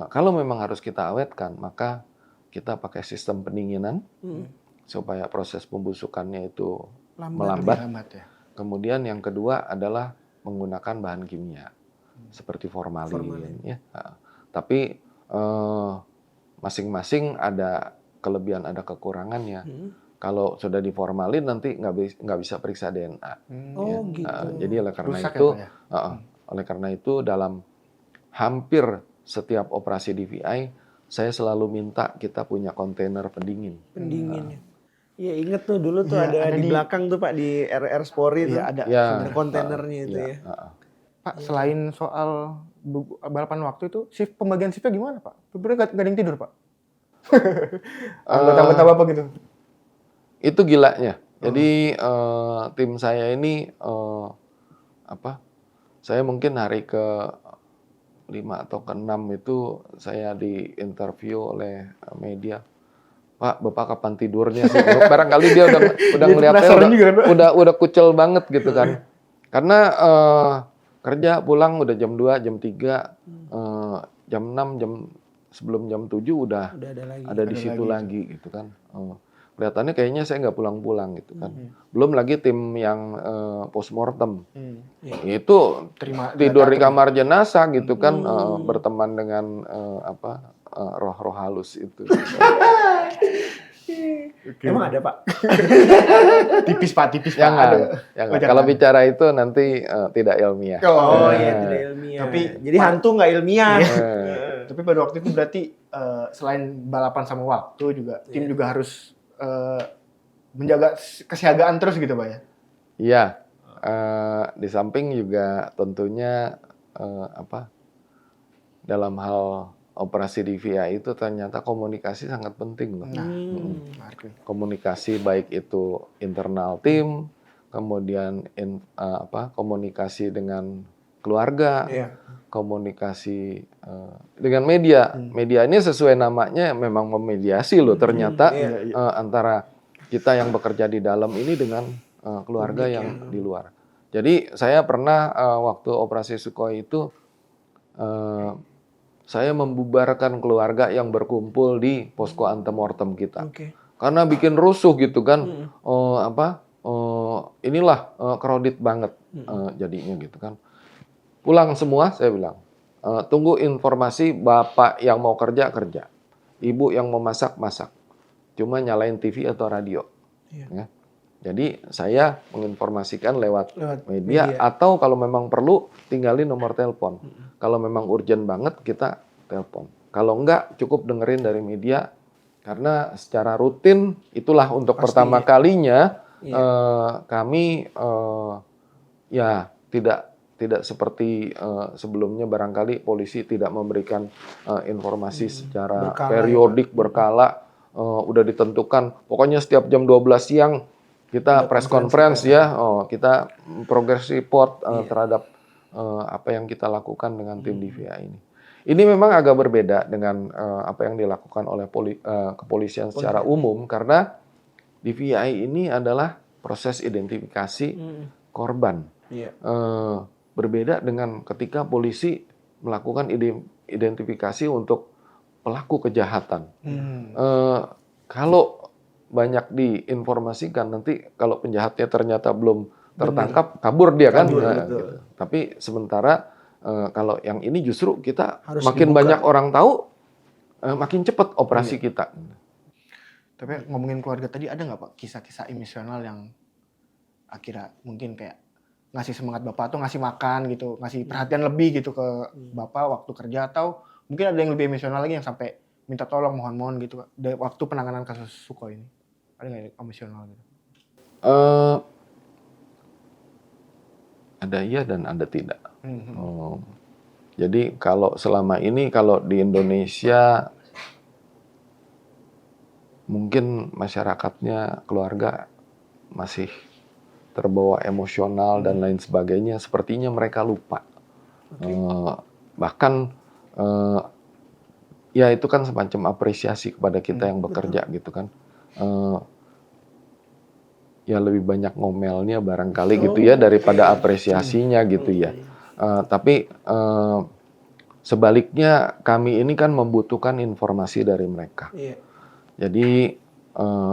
kalau memang harus kita awetkan, maka kita pakai sistem pendinginan supaya proses pembusukannya itu melambat. Kemudian yang kedua adalah menggunakan bahan kimia seperti formalin. Ya. Tapi masing-masing ada kelebihan, ada kekurangannya. Kalau sudah diformalin nanti nggak bisa periksa DNA. Gitu. Jadi oleh karena rusak itu, ya, Pak, dalam hampir setiap operasi DVI saya selalu minta kita punya kontainer pendingin. Pendinginnya. Iya inget tuh dulu tuh ada di belakang tuh Pak di RR Spori tuh ada kontainernya itu ya. Pak selain soal balapan waktu itu, pembagian shiftnya gimana Pak? Sebenarnya nggak ada yang tidur Pak. Anggota-anggota Bapak gitu. Itu gilanya. Jadi tim saya ini saya mungkin hari ke-5 atau ke-6 itu saya diinterview oleh media. Pak, Bapak kapan tidurnya sih? Barangkali dia udah ngeliatnya udah kucel banget gitu kan. Karena kerja pulang udah jam 2, jam 3, jam 6, sebelum jam 7 udah ada di situ lagi gitu kan. Kelihatannya kayaknya saya nggak pulang-pulang gitu kan. Belum lagi tim yang postmortem. Itu tidur di kamar jenazah gitu kan, berteman dengan roh-roh halus itu. Emang ada Pak? Tipis Pak. Jangan, Ada. jangan. Oh, jangan. Kalau bicara itu nanti tidak ilmiah. Oh Nah, iya tidak ilmiah. Tapi jadi hantu nggak ilmiah. Tapi pada waktu itu berarti selain balapan sama waktu juga tim juga harus menjaga kesiagaan terus gitu Pak ya. Iya, di samping juga tentunya dalam hal operasi DVI itu ternyata komunikasi sangat penting loh. Komunikasi baik itu internal tim, kemudian komunikasi dengan keluarga, komunikasi dengan media. Media ini sesuai namanya memang memediasi loh ternyata antara kita yang bekerja di dalam ini dengan keluarga yang di luar. Jadi saya pernah waktu operasi Sukhoi itu saya membubarkan keluarga yang berkumpul di posko antemortem kita. Karena bikin rusuh gitu kan. Inilah crowded banget jadinya gitu kan. Pulang semua saya bilang. Tunggu informasi bapak yang mau kerja, ibu yang mau masak. Cuma nyalain TV atau radio. Ya. Jadi saya menginformasikan lewat media atau kalau memang perlu tinggalin nomor telepon. Kalau memang urgent banget kita telepon. Kalau enggak cukup dengerin dari media karena secara rutin itulah untuk pertama kalinya kami tidak seperti sebelumnya barangkali polisi tidak memberikan informasi secara periodik berkala udah ditentukan pokoknya setiap jam 12 siang kita press conference ya kita progress report terhadap apa yang kita lakukan dengan tim DVI ini. Ini memang agak berbeda dengan apa yang dilakukan oleh kepolisian secara umum karena DVI ini adalah proses identifikasi korban. Berbeda dengan ketika polisi melakukan identifikasi untuk pelaku kejahatan. Kalau banyak diinformasikan nanti kalau penjahatnya ternyata belum tertangkap kabur dia kan. Gitu. Tapi sementara kalau yang ini justru kita harus makin banyak orang tahu makin cepat operasi kita. Tapi ngomongin keluarga tadi ada nggak Pak kisah-kisah emosional yang akhirnya mungkin kayak ngasih semangat Bapak atau ngasih makan gitu, ngasih perhatian lebih gitu ke Bapak waktu kerja atau mungkin ada yang lebih emosional lagi yang sampai minta tolong mohon gitu dari waktu penanganan kasus Sukhoi ini. Ada nggak yang emosional gitu? Ada iya dan ada tidak. Jadi kalau selama ini kalau di Indonesia mungkin masyarakatnya keluarga masih terbawa emosional dan lain sebagainya, sepertinya mereka lupa. Bahkan ya itu kan semacam apresiasi kepada kita yang bekerja gitu kan. Ya lebih banyak ngomelnya barangkali gitu ya daripada apresiasinya gitu ya. Tapi sebaliknya kami ini kan membutuhkan informasi dari mereka. Jadi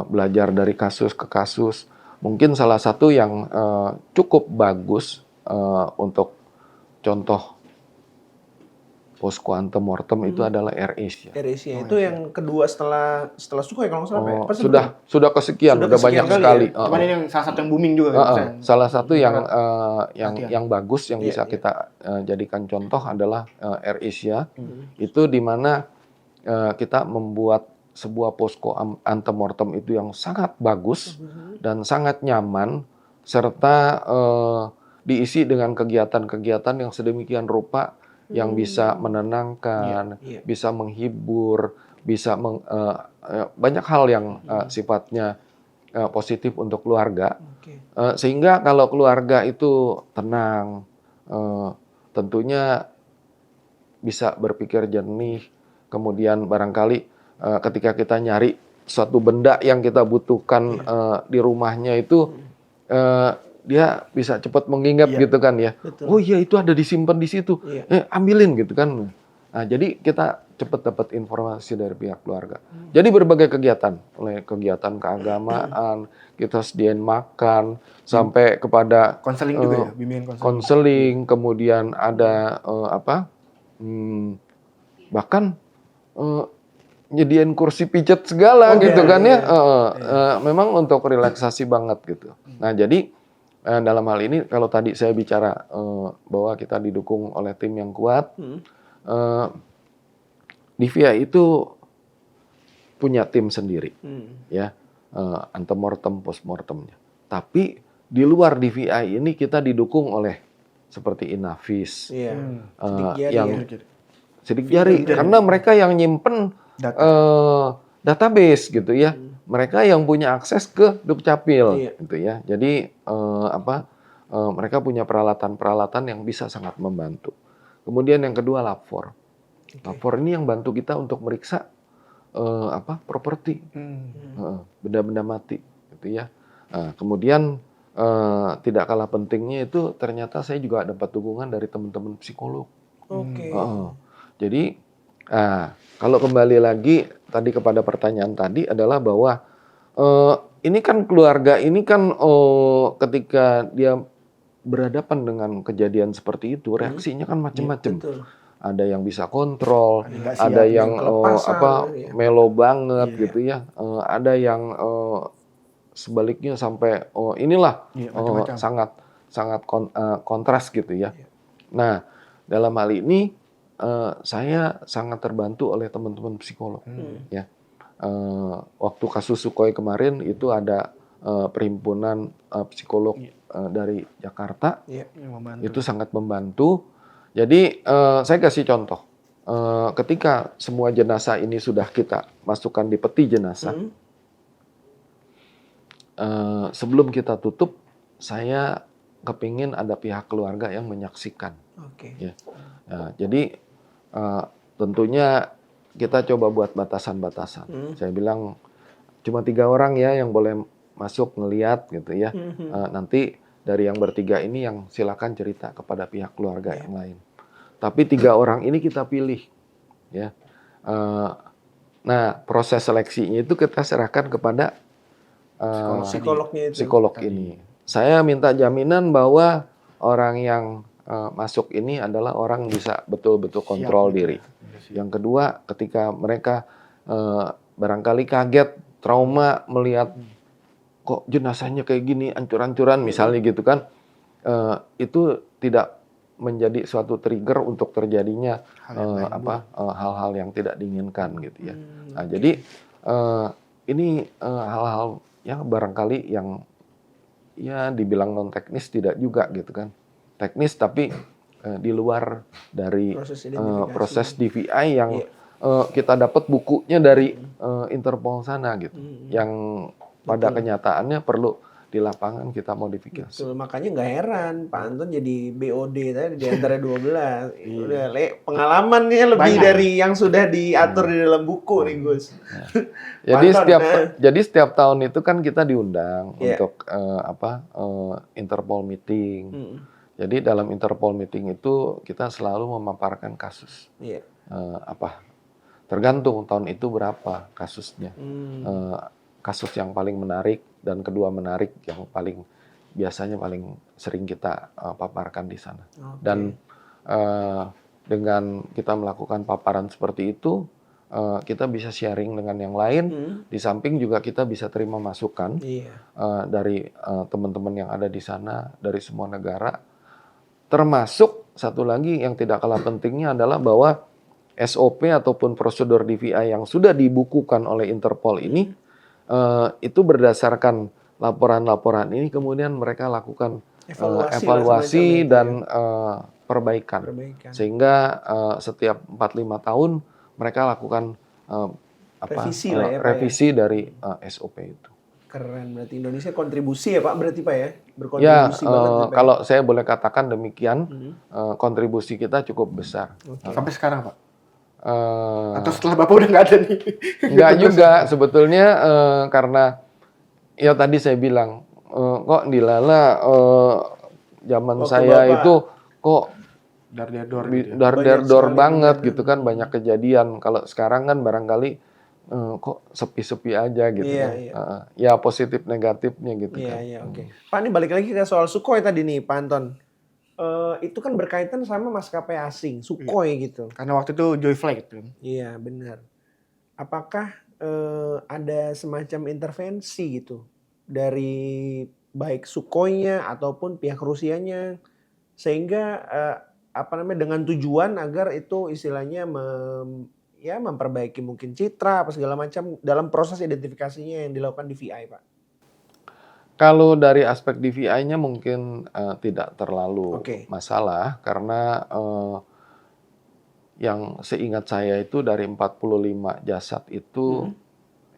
belajar dari kasus ke kasus. Mungkin salah satu yang cukup bagus untuk contoh posko antemortem itu adalah AirAsia. AirAsia itu yang kedua setelah Sukhoi kalau nggak salah. Sudah kesekian, udah banyak sekali. Ya? Cuman ini yang salah satu yang booming juga. Salah satu yang bagus yang bisa kita jadikan contoh adalah AirAsia. Itu di mana kita membuat sebuah posko antemortem itu yang sangat bagus dan sangat nyaman serta diisi dengan kegiatan-kegiatan yang sedemikian rupa yang bisa menenangkan, bisa menghibur, bisa banyak hal yang sifatnya positif untuk keluarga. Sehingga kalau keluarga itu tenang, tentunya bisa berpikir jernih, kemudian barangkali ketika kita nyari suatu benda yang kita butuhkan di rumahnya itu dia bisa cepat mengingat gitu kan ya. Betul. Oh iya itu ada disimpan di situ. Ambilin gitu kan. Nah, jadi kita cepat dapat informasi dari pihak keluarga. Jadi berbagai kegiatan, mulai kegiatan keagamaan, kita sediain makan sampai kepada konseling juga ya, bimbingan konseling, kemudian ada bahkan nyediain kursi pijet segala gitu kan ya. Iya. Memang untuk relaksasi banget gitu. Nah jadi dalam hal ini kalau tadi saya bicara bahwa kita didukung oleh tim yang kuat, DVI itu punya tim sendiri, ya, antemortem, postmortemnya. Tapi di luar DVI ini kita didukung oleh seperti Inavis, yang sidik jari, karena mereka yang nyimpen database gitu ya, mereka yang punya akses ke Dukcapil, gitu ya. Jadi mereka punya peralatan-peralatan yang bisa sangat membantu. Kemudian yang kedua lapor. Lapor ini yang bantu kita untuk meriksa properti, benda-benda mati, gitu ya. Kemudian tidak kalah pentingnya itu ternyata saya juga dapat dukungan dari teman-teman psikolog. Jadi kalau kembali lagi tadi kepada pertanyaan tadi adalah bahwa ini kan keluarga ini kan ketika dia berhadapan dengan kejadian seperti itu reaksinya kan macam-macam. Ada yang bisa kontrol, ada yang melo banget gitu ya, ada yang sebaliknya sampai sangat kontras gitu ya. Nah dalam hal ini saya sangat terbantu oleh teman-teman psikolog ya. Waktu kasus Sukhoi kemarin itu ada perhimpunan psikolog dari Jakarta, itu sangat membantu. Jadi saya kasih contoh, ketika semua jenazah ini sudah kita masukkan di peti jenazah, sebelum kita tutup, saya kepingin ada pihak keluarga yang menyaksikan. Ya. Jadi tentunya kita coba buat batasan-batasan. Saya bilang cuma 3 orang ya yang boleh masuk ngelihat gitu ya. Nanti dari yang bertiga ini yang silakan cerita kepada pihak keluarga yang lain. Tapi 3 orang ini kita pilih, ya. Nah proses seleksinya itu kita serahkan kepada psikolog ini. Saya minta jaminan bahwa orang yang masuk ini adalah orang bisa betul-betul kontrol diri. Yang kedua, ketika mereka barangkali kaget, trauma melihat kok jenazahnya kayak gini, ancur-ancuran misalnya gitu kan, itu tidak menjadi suatu trigger untuk terjadinya hal-hal yang tidak diinginkan gitu ya. Nah, jadi ini hal-hal yang barangkali yang ya dibilang non teknis tidak juga gitu kan. Teknis tapi di luar dari proses DVI yang kita dapat bukunya dari Interpol sana gitu. Yang pada kenyataannya perlu di lapangan kita modifikasi. Betul, makanya nggak heran Pak Anton jadi BOD tadi di antara 12. Udah pengalamannya lebih dari yang sudah diatur di dalam buku nih Gus. Jadi setiap tahun itu kan kita diundang untuk Interpol meeting. Jadi dalam Interpol meeting itu kita selalu memaparkan kasus. Tergantung tahun itu berapa kasusnya. Kasus yang paling menarik dan kedua menarik yang biasanya paling sering kita paparkan di sana. Dan dengan kita melakukan paparan seperti itu, kita bisa sharing dengan yang lain. Di samping juga kita bisa terima masukan dari teman-teman yang ada di sana dari semua negara. Termasuk satu lagi yang tidak kalah pentingnya adalah bahwa SOP ataupun prosedur DVI yang sudah dibukukan oleh Interpol ini itu berdasarkan laporan-laporan ini kemudian mereka lakukan evaluasi dan perbaikan. Sehingga setiap 4-5 tahun mereka lakukan revisi dari SOP itu. Keren, berarti Indonesia kontribusi ya Pak, berarti Pak ya? Berkontribusi banget. Kalau saya boleh katakan demikian, kontribusi kita cukup besar. Sampai sekarang Pak? Atau setelah Bapak udah nggak ada nih? Nggak juga, sebetulnya karena ya tadi saya bilang, kok di Lala zaman saya Bapak, itu kok dar-der-dor banget gitu kan, banyak kejadian. Kalau sekarang kan barangkali kok sepi-sepi aja gitu kan. Ya positif negatifnya gitu kan. Pak, ini balik lagi ke soal Sukhoi tadi nih Pak Anton. Itu kan berkaitan sama maskapai asing, Sukhoi gitu. Karena waktu itu Joy Flight itu. Iya benar. apakah ada semacam intervensi gitu dari baik Sukhoinya ataupun pihak Rusianya sehingga dengan tujuan agar itu istilahnya memperbaiki mungkin citra apa segala macam dalam proses identifikasinya yang dilakukan di VI, Pak. Kalau dari aspek DVI-nya mungkin tidak terlalu Oke. masalah karena yang seingat saya itu dari 45 jasad itu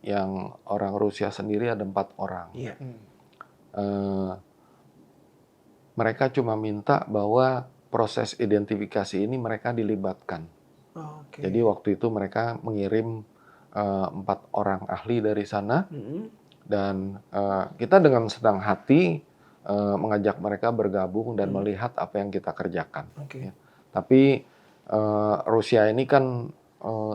yang orang Rusia sendiri ada 4 orang. Iya. Mereka cuma minta bahwa proses identifikasi ini mereka dilibatkan. Oke. Jadi waktu itu mereka mengirim 4 orang ahli dari sana dan kita dengan senang hati mengajak mereka bergabung dan melihat apa yang kita kerjakan. Oke. Ya. Tapi Rusia ini kan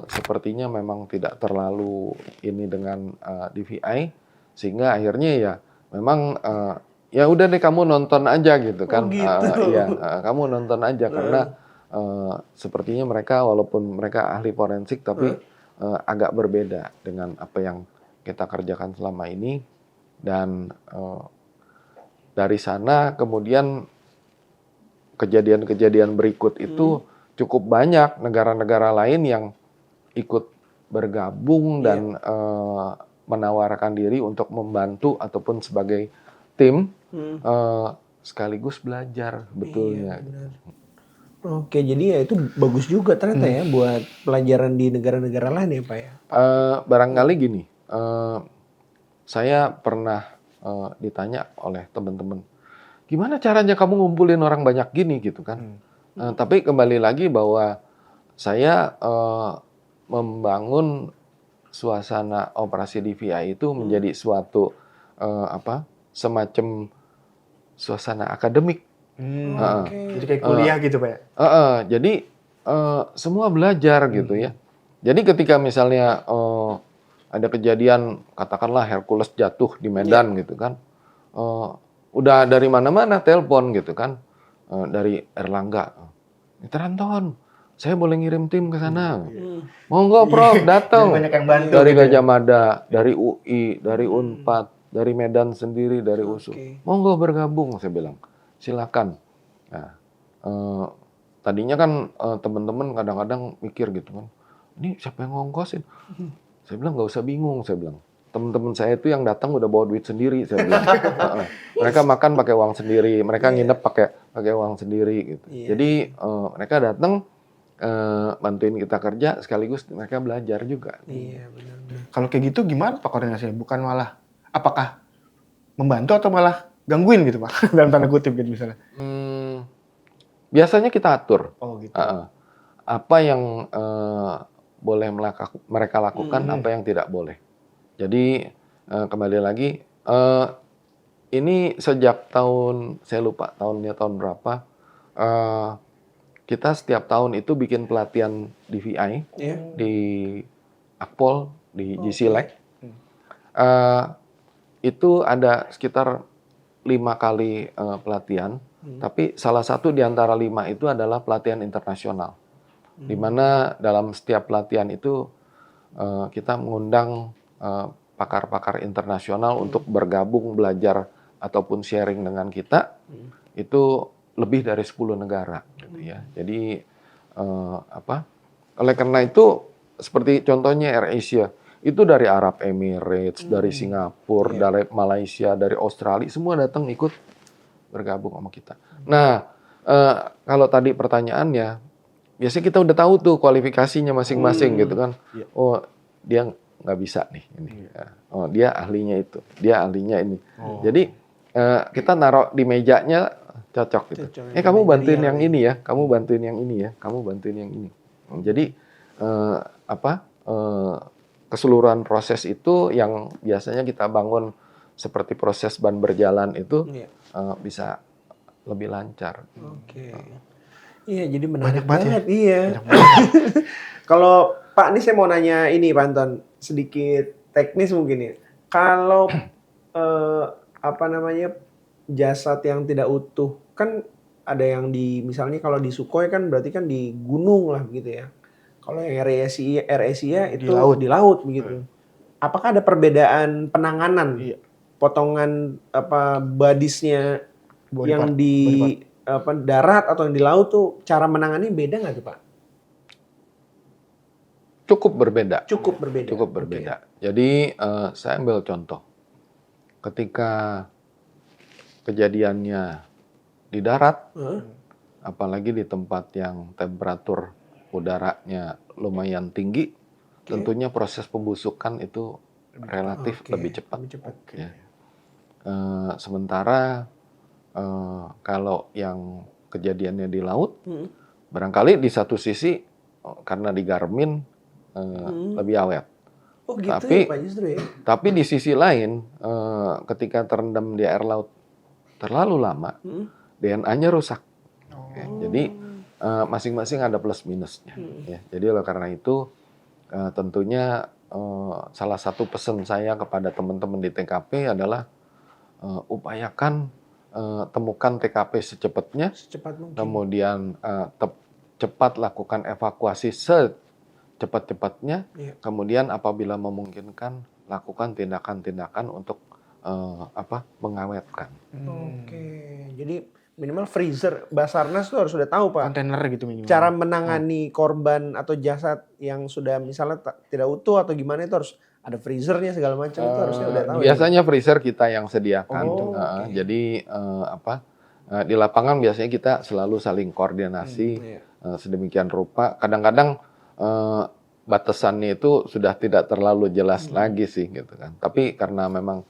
sepertinya memang tidak terlalu ini dengan DVI sehingga akhirnya ya memang ya udah deh kamu nonton aja gitu kan. Gitu. Kamu nonton aja karena sepertinya mereka walaupun mereka ahli forensik tapi agak berbeda dengan apa yang kita kerjakan selama ini dan dari sana kemudian kejadian-kejadian berikut itu cukup banyak negara-negara lain yang ikut bergabung dan menawarkan diri untuk membantu ataupun sebagai tim sekaligus belajar betulnya. Iya, benar. Oke, jadi ya itu bagus juga ternyata ya buat pelajaran di negara-negara lain ya, Pak ya. Barangkali gini, saya pernah ditanya oleh teman-teman, gimana caranya kamu ngumpulin orang banyak gini gitu kan? Tapi kembali lagi bahwa saya membangun suasana operasi DVI itu menjadi suatu semacam suasana akademik. Jadi kayak kuliah gitu, Pak ya? Jadi semua belajar gitu ya. Jadi ketika misalnya ada kejadian katakanlah Hercules jatuh di Medan gitu kan, udah dari mana-mana telepon gitu kan, dari Erlangga, Mitra Anton, saya boleh ngirim tim ke sana. Monggo Prof, datang. Banyak yang bantu. Dari Gajah Mada, dari UI, dari Unpad, dari Medan sendiri, dari USU. Monggo bergabung, saya bilang. Silakan. Nah, tadinya kan teman-teman kadang-kadang mikir gitu kan, ini siapa yang ngongkosin? Saya bilang nggak usah bingung, saya bilang. Teman-teman saya itu yang datang udah bawa duit sendiri, saya bilang. Mereka makan pakai uang sendiri, mereka nginep pakai uang sendiri gitu. Jadi mereka datang bantuin kita kerja sekaligus mereka belajar juga. Iya, benar. Kalau kayak gitu gimana Pak koordinasinya? Bukan malah apakah membantu atau malah gangguin gitu Pak? Dalam tanda kutip gitu misalnya. Biasanya kita atur. Oh gitu. Apa yang boleh mereka lakukan, apa yang tidak boleh. Jadi kembali lagi, ini sejak tahun, saya lupa tahunnya tahun berapa, kita setiap tahun itu bikin pelatihan DVI di Akpol, di GCLEC. Itu ada sekitar 5 kali pelatihan, tapi salah satu di antara 5 itu adalah pelatihan internasional. Di mana dalam setiap pelatihan itu kita mengundang pakar-pakar internasional untuk bergabung belajar ataupun sharing dengan kita. Itu lebih dari 10 negara gitu ya. Jadi oleh karena itu seperti contohnya AirAsia itu dari Arab Emirates, dari Singapura, dari Malaysia, dari Australia semua datang ikut bergabung sama kita. Nah, kalau tadi pertanyaannya, biasanya kita udah tahu tuh kualifikasinya masing-masing gitu kan. Oh, dia nggak bisa nih ini. Oh, dia ahlinya itu, dia ahlinya ini. Jadi kita naruh di mejanya cocok gitu. Kamu bantuin yang ini ya, kamu bantuin yang ini ya, kamu bantuin yang ini. Jadi keseluruhan proses itu yang biasanya kita bangun seperti proses ban berjalan itu bisa lebih lancar. Oke. Iya, jadi menarik Banyak banget. ya? Iya. Kalau Pak, ini saya mau nanya ini Pak Anton, sedikit teknis mungkin ya. Kalau jasad yang tidak utuh kan ada yang misalnya kalau di Sukhoi kan berarti kan di gunung lah gitu ya. Kalau yang Air Asia itu Di laut. begitu. Apakah ada perbedaan penanganan? Iya. Potongan badisnya Body yang part, di body darat atau yang di laut tuh cara menangani beda nggak tuh Pak? Cukup berbeda. Cukup berbeda. Cukup berbeda. Jadi saya ambil contoh. Ketika kejadiannya di darat, apalagi di tempat yang temperatur udaranya lumayan tinggi, tentunya proses pembusukan itu relatif lebih cepat. Ya. Sementara kalau yang kejadiannya di laut, barangkali di satu sisi karena di Garmin lebih awet. Oh gitu Tapi, ya Pak justru ya? Tapi di sisi lain, ketika terendam di air laut terlalu lama, DNA-nya rusak. Ya, jadi masing-masing ada plus minusnya. Ya, jadi oleh karena itu tentunya salah satu pesan saya kepada teman-teman di TKP adalah upayakan temukan TKP secepatnya, Secepat mungkin. kemudian cepat lakukan evakuasi secepat-cepatnya, kemudian apabila memungkinkan lakukan tindakan-tindakan untuk mengawetkan. Oke, jadi minimal freezer Basarnas tuh harus sudah tahu Pak. Kontainer gitu minimal. Cara menangani korban atau jasad yang sudah misalnya tidak utuh atau gimana itu harus ada freezernya segala macam itu harusnya udah tahu. Biasanya freezer kita yang sediakan. Okay. Jadi di lapangan biasanya kita selalu saling koordinasi sedemikian rupa. Kadang-kadang batasannya itu sudah tidak terlalu jelas lagi sih gitu kan. Tapi karena memang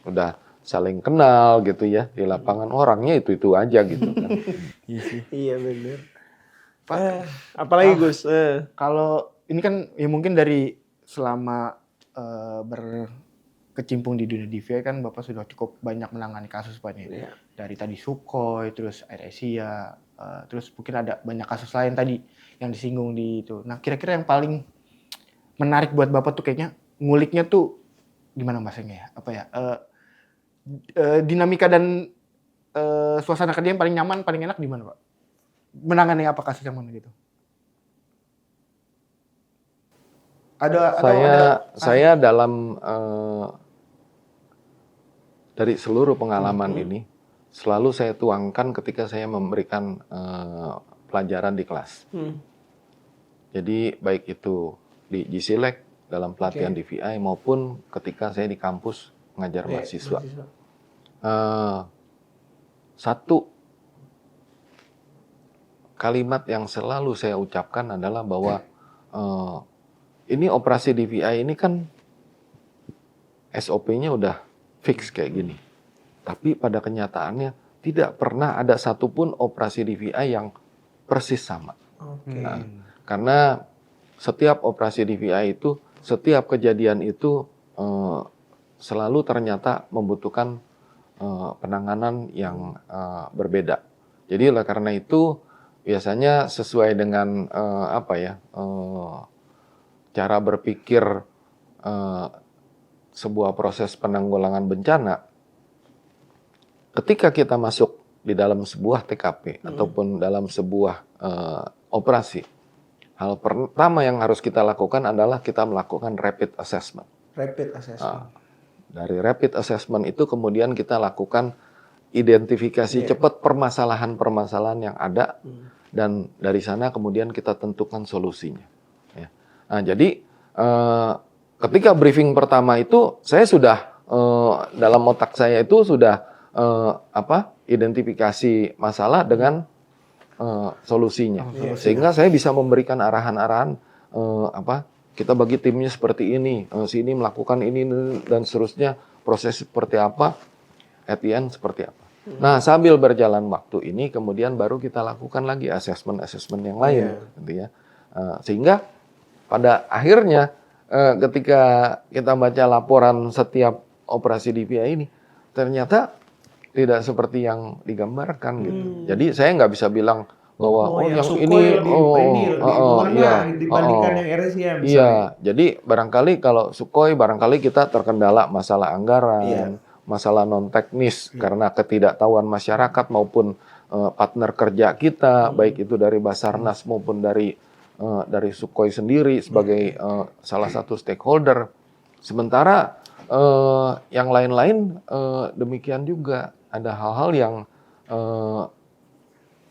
udah saling kenal gitu ya di lapangan, orangnya itu aja gitu kan. Iya benar. Apalagi Gus? Kalau ini kan ya mungkin dari selama berkecimpung di dunia DVI kan Bapak sudah cukup banyak menangani kasus Pak nih. Iya. Dari tadi Sukhoi, terus Air Asia, terus mungkin ada banyak kasus lain tadi yang disinggung di itu. Nah kira-kira yang paling menarik buat Bapak tuh kayaknya nguliknya tuh gimana masanya ya? Apa ya? Dinamika dan suasana kerja yang paling nyaman, paling enak di mana Pak? Menangani apa kasus yang mana gitu? Saya dalam dari seluruh pengalaman ini selalu saya tuangkan ketika saya memberikan pelajaran di kelas. Jadi baik itu di GSILEK dalam pelatihan DVI maupun ketika saya di kampus mengajar mahasiswa. Satu kalimat yang selalu saya ucapkan adalah bahwa ini operasi DVI ini kan SOP-nya udah fix kayak gini. Tapi pada kenyataannya tidak pernah ada satupun operasi DVI yang persis sama. Nah, karena setiap operasi DVI itu, setiap kejadian itu selalu ternyata membutuhkan penanganan yang berbeda. Jadi oleh karena itu biasanya sesuai dengan cara berpikir sebuah proses penanggulangan bencana. Ketika kita masuk di dalam sebuah TKP ataupun dalam sebuah operasi, hal pertama yang harus kita lakukan adalah kita melakukan rapid assessment. Rapid assessment. Dari rapid assessment itu kemudian kita lakukan identifikasi cepat permasalahan-permasalahan yang ada dan dari sana kemudian kita tentukan solusinya. Ya. Nah, jadi ketika briefing pertama itu saya sudah dalam otak saya itu sudah identifikasi masalah dengan solusinya, sehingga saya bisa memberikan arahan-arahan kita bagi timnya seperti ini, sini melakukan ini dan seterusnya, proses seperti apa, at the end seperti apa. Nah, sambil berjalan waktu ini kemudian baru kita lakukan lagi assessment yang lain, gitu ya. Sehingga pada akhirnya ketika kita baca laporan setiap operasi DVI ini, ternyata tidak seperti yang digambarkan gitu. Jadi saya nggak bisa bilang bahwa yang ini dibandingkan yang Air Asia misalnya. Iya, jadi barangkali kalau Sukhoi barangkali kita terkendala masalah anggaran, masalah non teknis karena ketidaktahuan masyarakat maupun partner kerja kita, baik itu dari Basarnas maupun dari dari Sukhoi sendiri sebagai salah satu stakeholder. Sementara yang lain-lain demikian juga ada hal-hal yang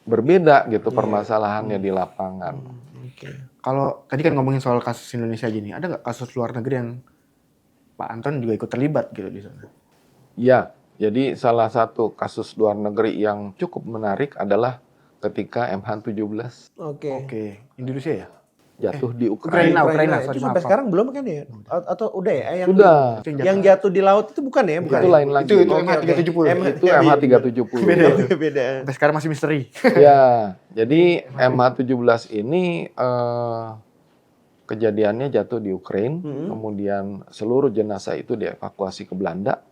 berbeda gitu permasalahannya di lapangan. Kalau tadi kan ngomongin soal kasus Indonesia gini, ada nggak kasus luar negeri yang Pak Anton juga ikut terlibat gitu di sana? Ya, jadi salah satu kasus luar negeri yang cukup menarik adalah ketika MH17 Oke, Indonesia ya? jatuh di Ukraina. Ukraina. Itu sampai sekarang belum kan ya? Atau udah ya? Sudah. Yang jatuh di laut itu bukan ya? Itu lain lagi. Itu MH370. Itu MH370. Beda. Sampai sekarang masih misteri. Ya, jadi MH17 ini kejadiannya jatuh di Ukraina, kemudian seluruh jenazah itu dievakuasi ke Belanda.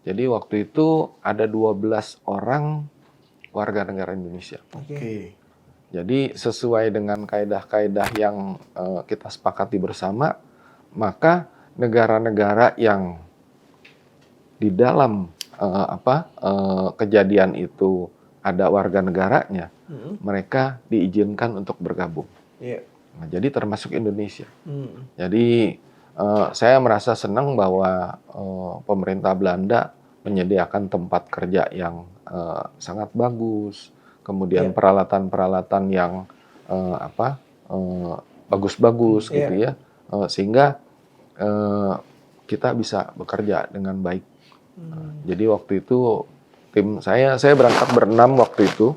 Jadi waktu itu ada 12 orang warga negara Indonesia. Oke. Jadi sesuai dengan kaedah-kaedah yang kita sepakati bersama, maka negara-negara yang di dalam kejadian itu ada warga negaranya, mereka diizinkan untuk bergabung. Nah, jadi termasuk Indonesia. Jadi saya merasa senang bahwa pemerintah Belanda menyediakan tempat kerja yang sangat bagus. Kemudian peralatan-peralatan yang bagus-bagus gitu ya, sehingga kita bisa bekerja dengan baik. Jadi waktu itu tim saya berangkat berenam waktu itu,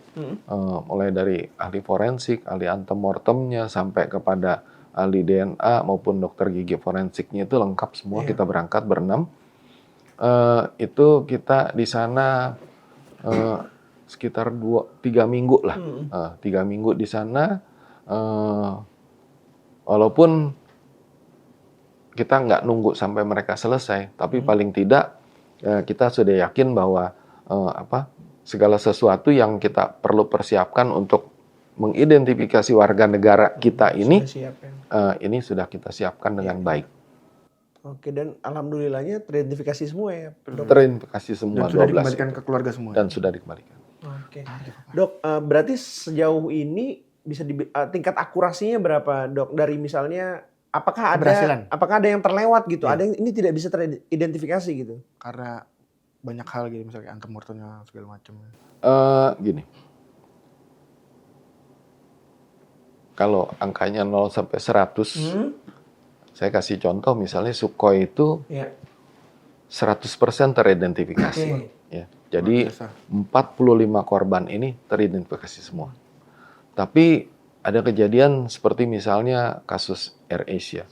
mulai dari ahli forensik, ahli antemortemnya sampai kepada ahli DNA maupun dokter gigi forensiknya itu lengkap semua. Kita berangkat berenam. Itu kita di sana sekitar 3 minggu lah, 3 minggu di sana, walaupun kita nggak nunggu sampai mereka selesai, tapi paling tidak kita sudah yakin bahwa segala sesuatu yang kita perlu persiapkan untuk mengidentifikasi warga negara kita ini sudah kita siapkan dengan baik. Oke, dan alhamdulillahnya teridentifikasi semua ya? Teridentifikasi semua, dan sudah 12 dikembalikan ke keluarga semua. Dan sudah dikembalikan. Oke. Dok, berarti sejauh ini bisa tingkat akurasinya berapa, Dok? Dari misalnya apakah ada yang terlewat gitu? Ada yang ini tidak bisa teridentifikasi gitu? Karena banyak hal gitu, misalnya antemortemnya segala macam. Gini. Kalau angkanya 0 sampai 100, saya kasih contoh misalnya Sukhoi itu 100% teridentifikasi. Ya. Jadi 45 korban ini teridentifikasi semua. Tapi ada kejadian seperti misalnya kasus AirAsia.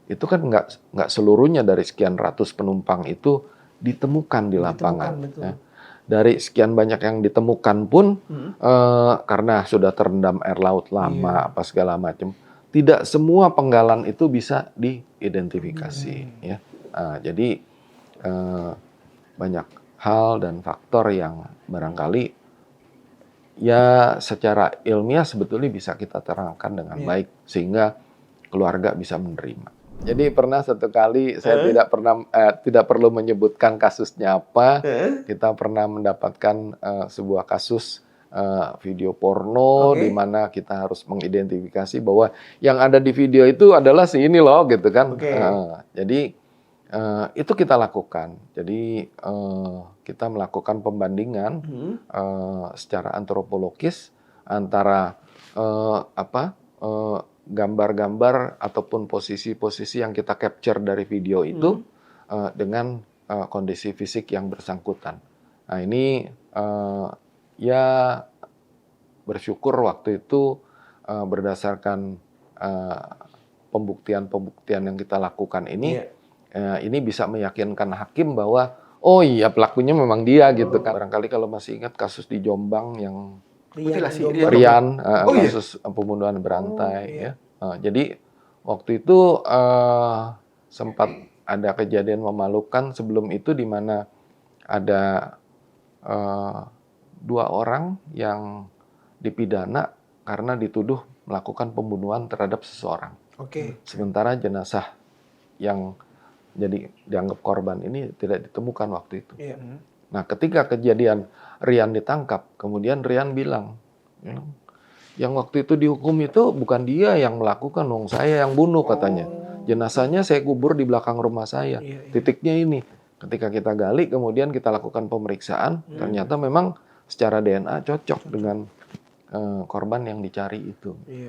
Itu kan nggak seluruhnya dari sekian ratus penumpang itu ditemukan di lapangan. Ya. Dari sekian banyak yang ditemukan pun karena sudah terendam air laut lama apa segala macam, tidak semua penggalan itu bisa diidentifikasi. Ya. Jadi banyak hal dan faktor yang barangkali ya secara ilmiah sebetulnya bisa kita terangkan dengan baik sehingga keluarga bisa menerima. Jadi pernah satu kali saya tidak perlu menyebutkan kasusnya apa, kita pernah mendapatkan sebuah kasus video porno di mana kita harus mengidentifikasi bahwa yang ada di video itu adalah si ini loh gitu kan. Jadi itu kita lakukan. Jadi kita melakukan pembandingan secara antropologis antara gambar-gambar ataupun posisi-posisi yang kita capture dari video itu dengan kondisi fisik yang bersangkutan. Nah ini ya bersyukur waktu itu berdasarkan pembuktian yang kita lakukan ini. Ini bisa meyakinkan hakim bahwa oh iya pelakunya memang dia gitu kan. Barangkali kalau masih ingat kasus di Jombang yang Rian, kasus pembunuhan berantai ya. Jadi waktu itu sempat ada kejadian memalukan sebelum itu di mana ada 2 orang yang dipidana karena dituduh melakukan pembunuhan terhadap seseorang. Sementara jenazah yang jadi dianggap korban ini tidak ditemukan waktu itu. Nah, ketika kejadian Rian ditangkap, kemudian Rian bilang, Yang waktu itu dihukum itu bukan dia yang melakukan, dong saya yang bunuh katanya. Jenazahnya saya kubur di belakang rumah saya. Titiknya ini. Ketika kita gali, kemudian kita lakukan pemeriksaan, ternyata memang secara DNA cocok dengan korban yang dicari itu.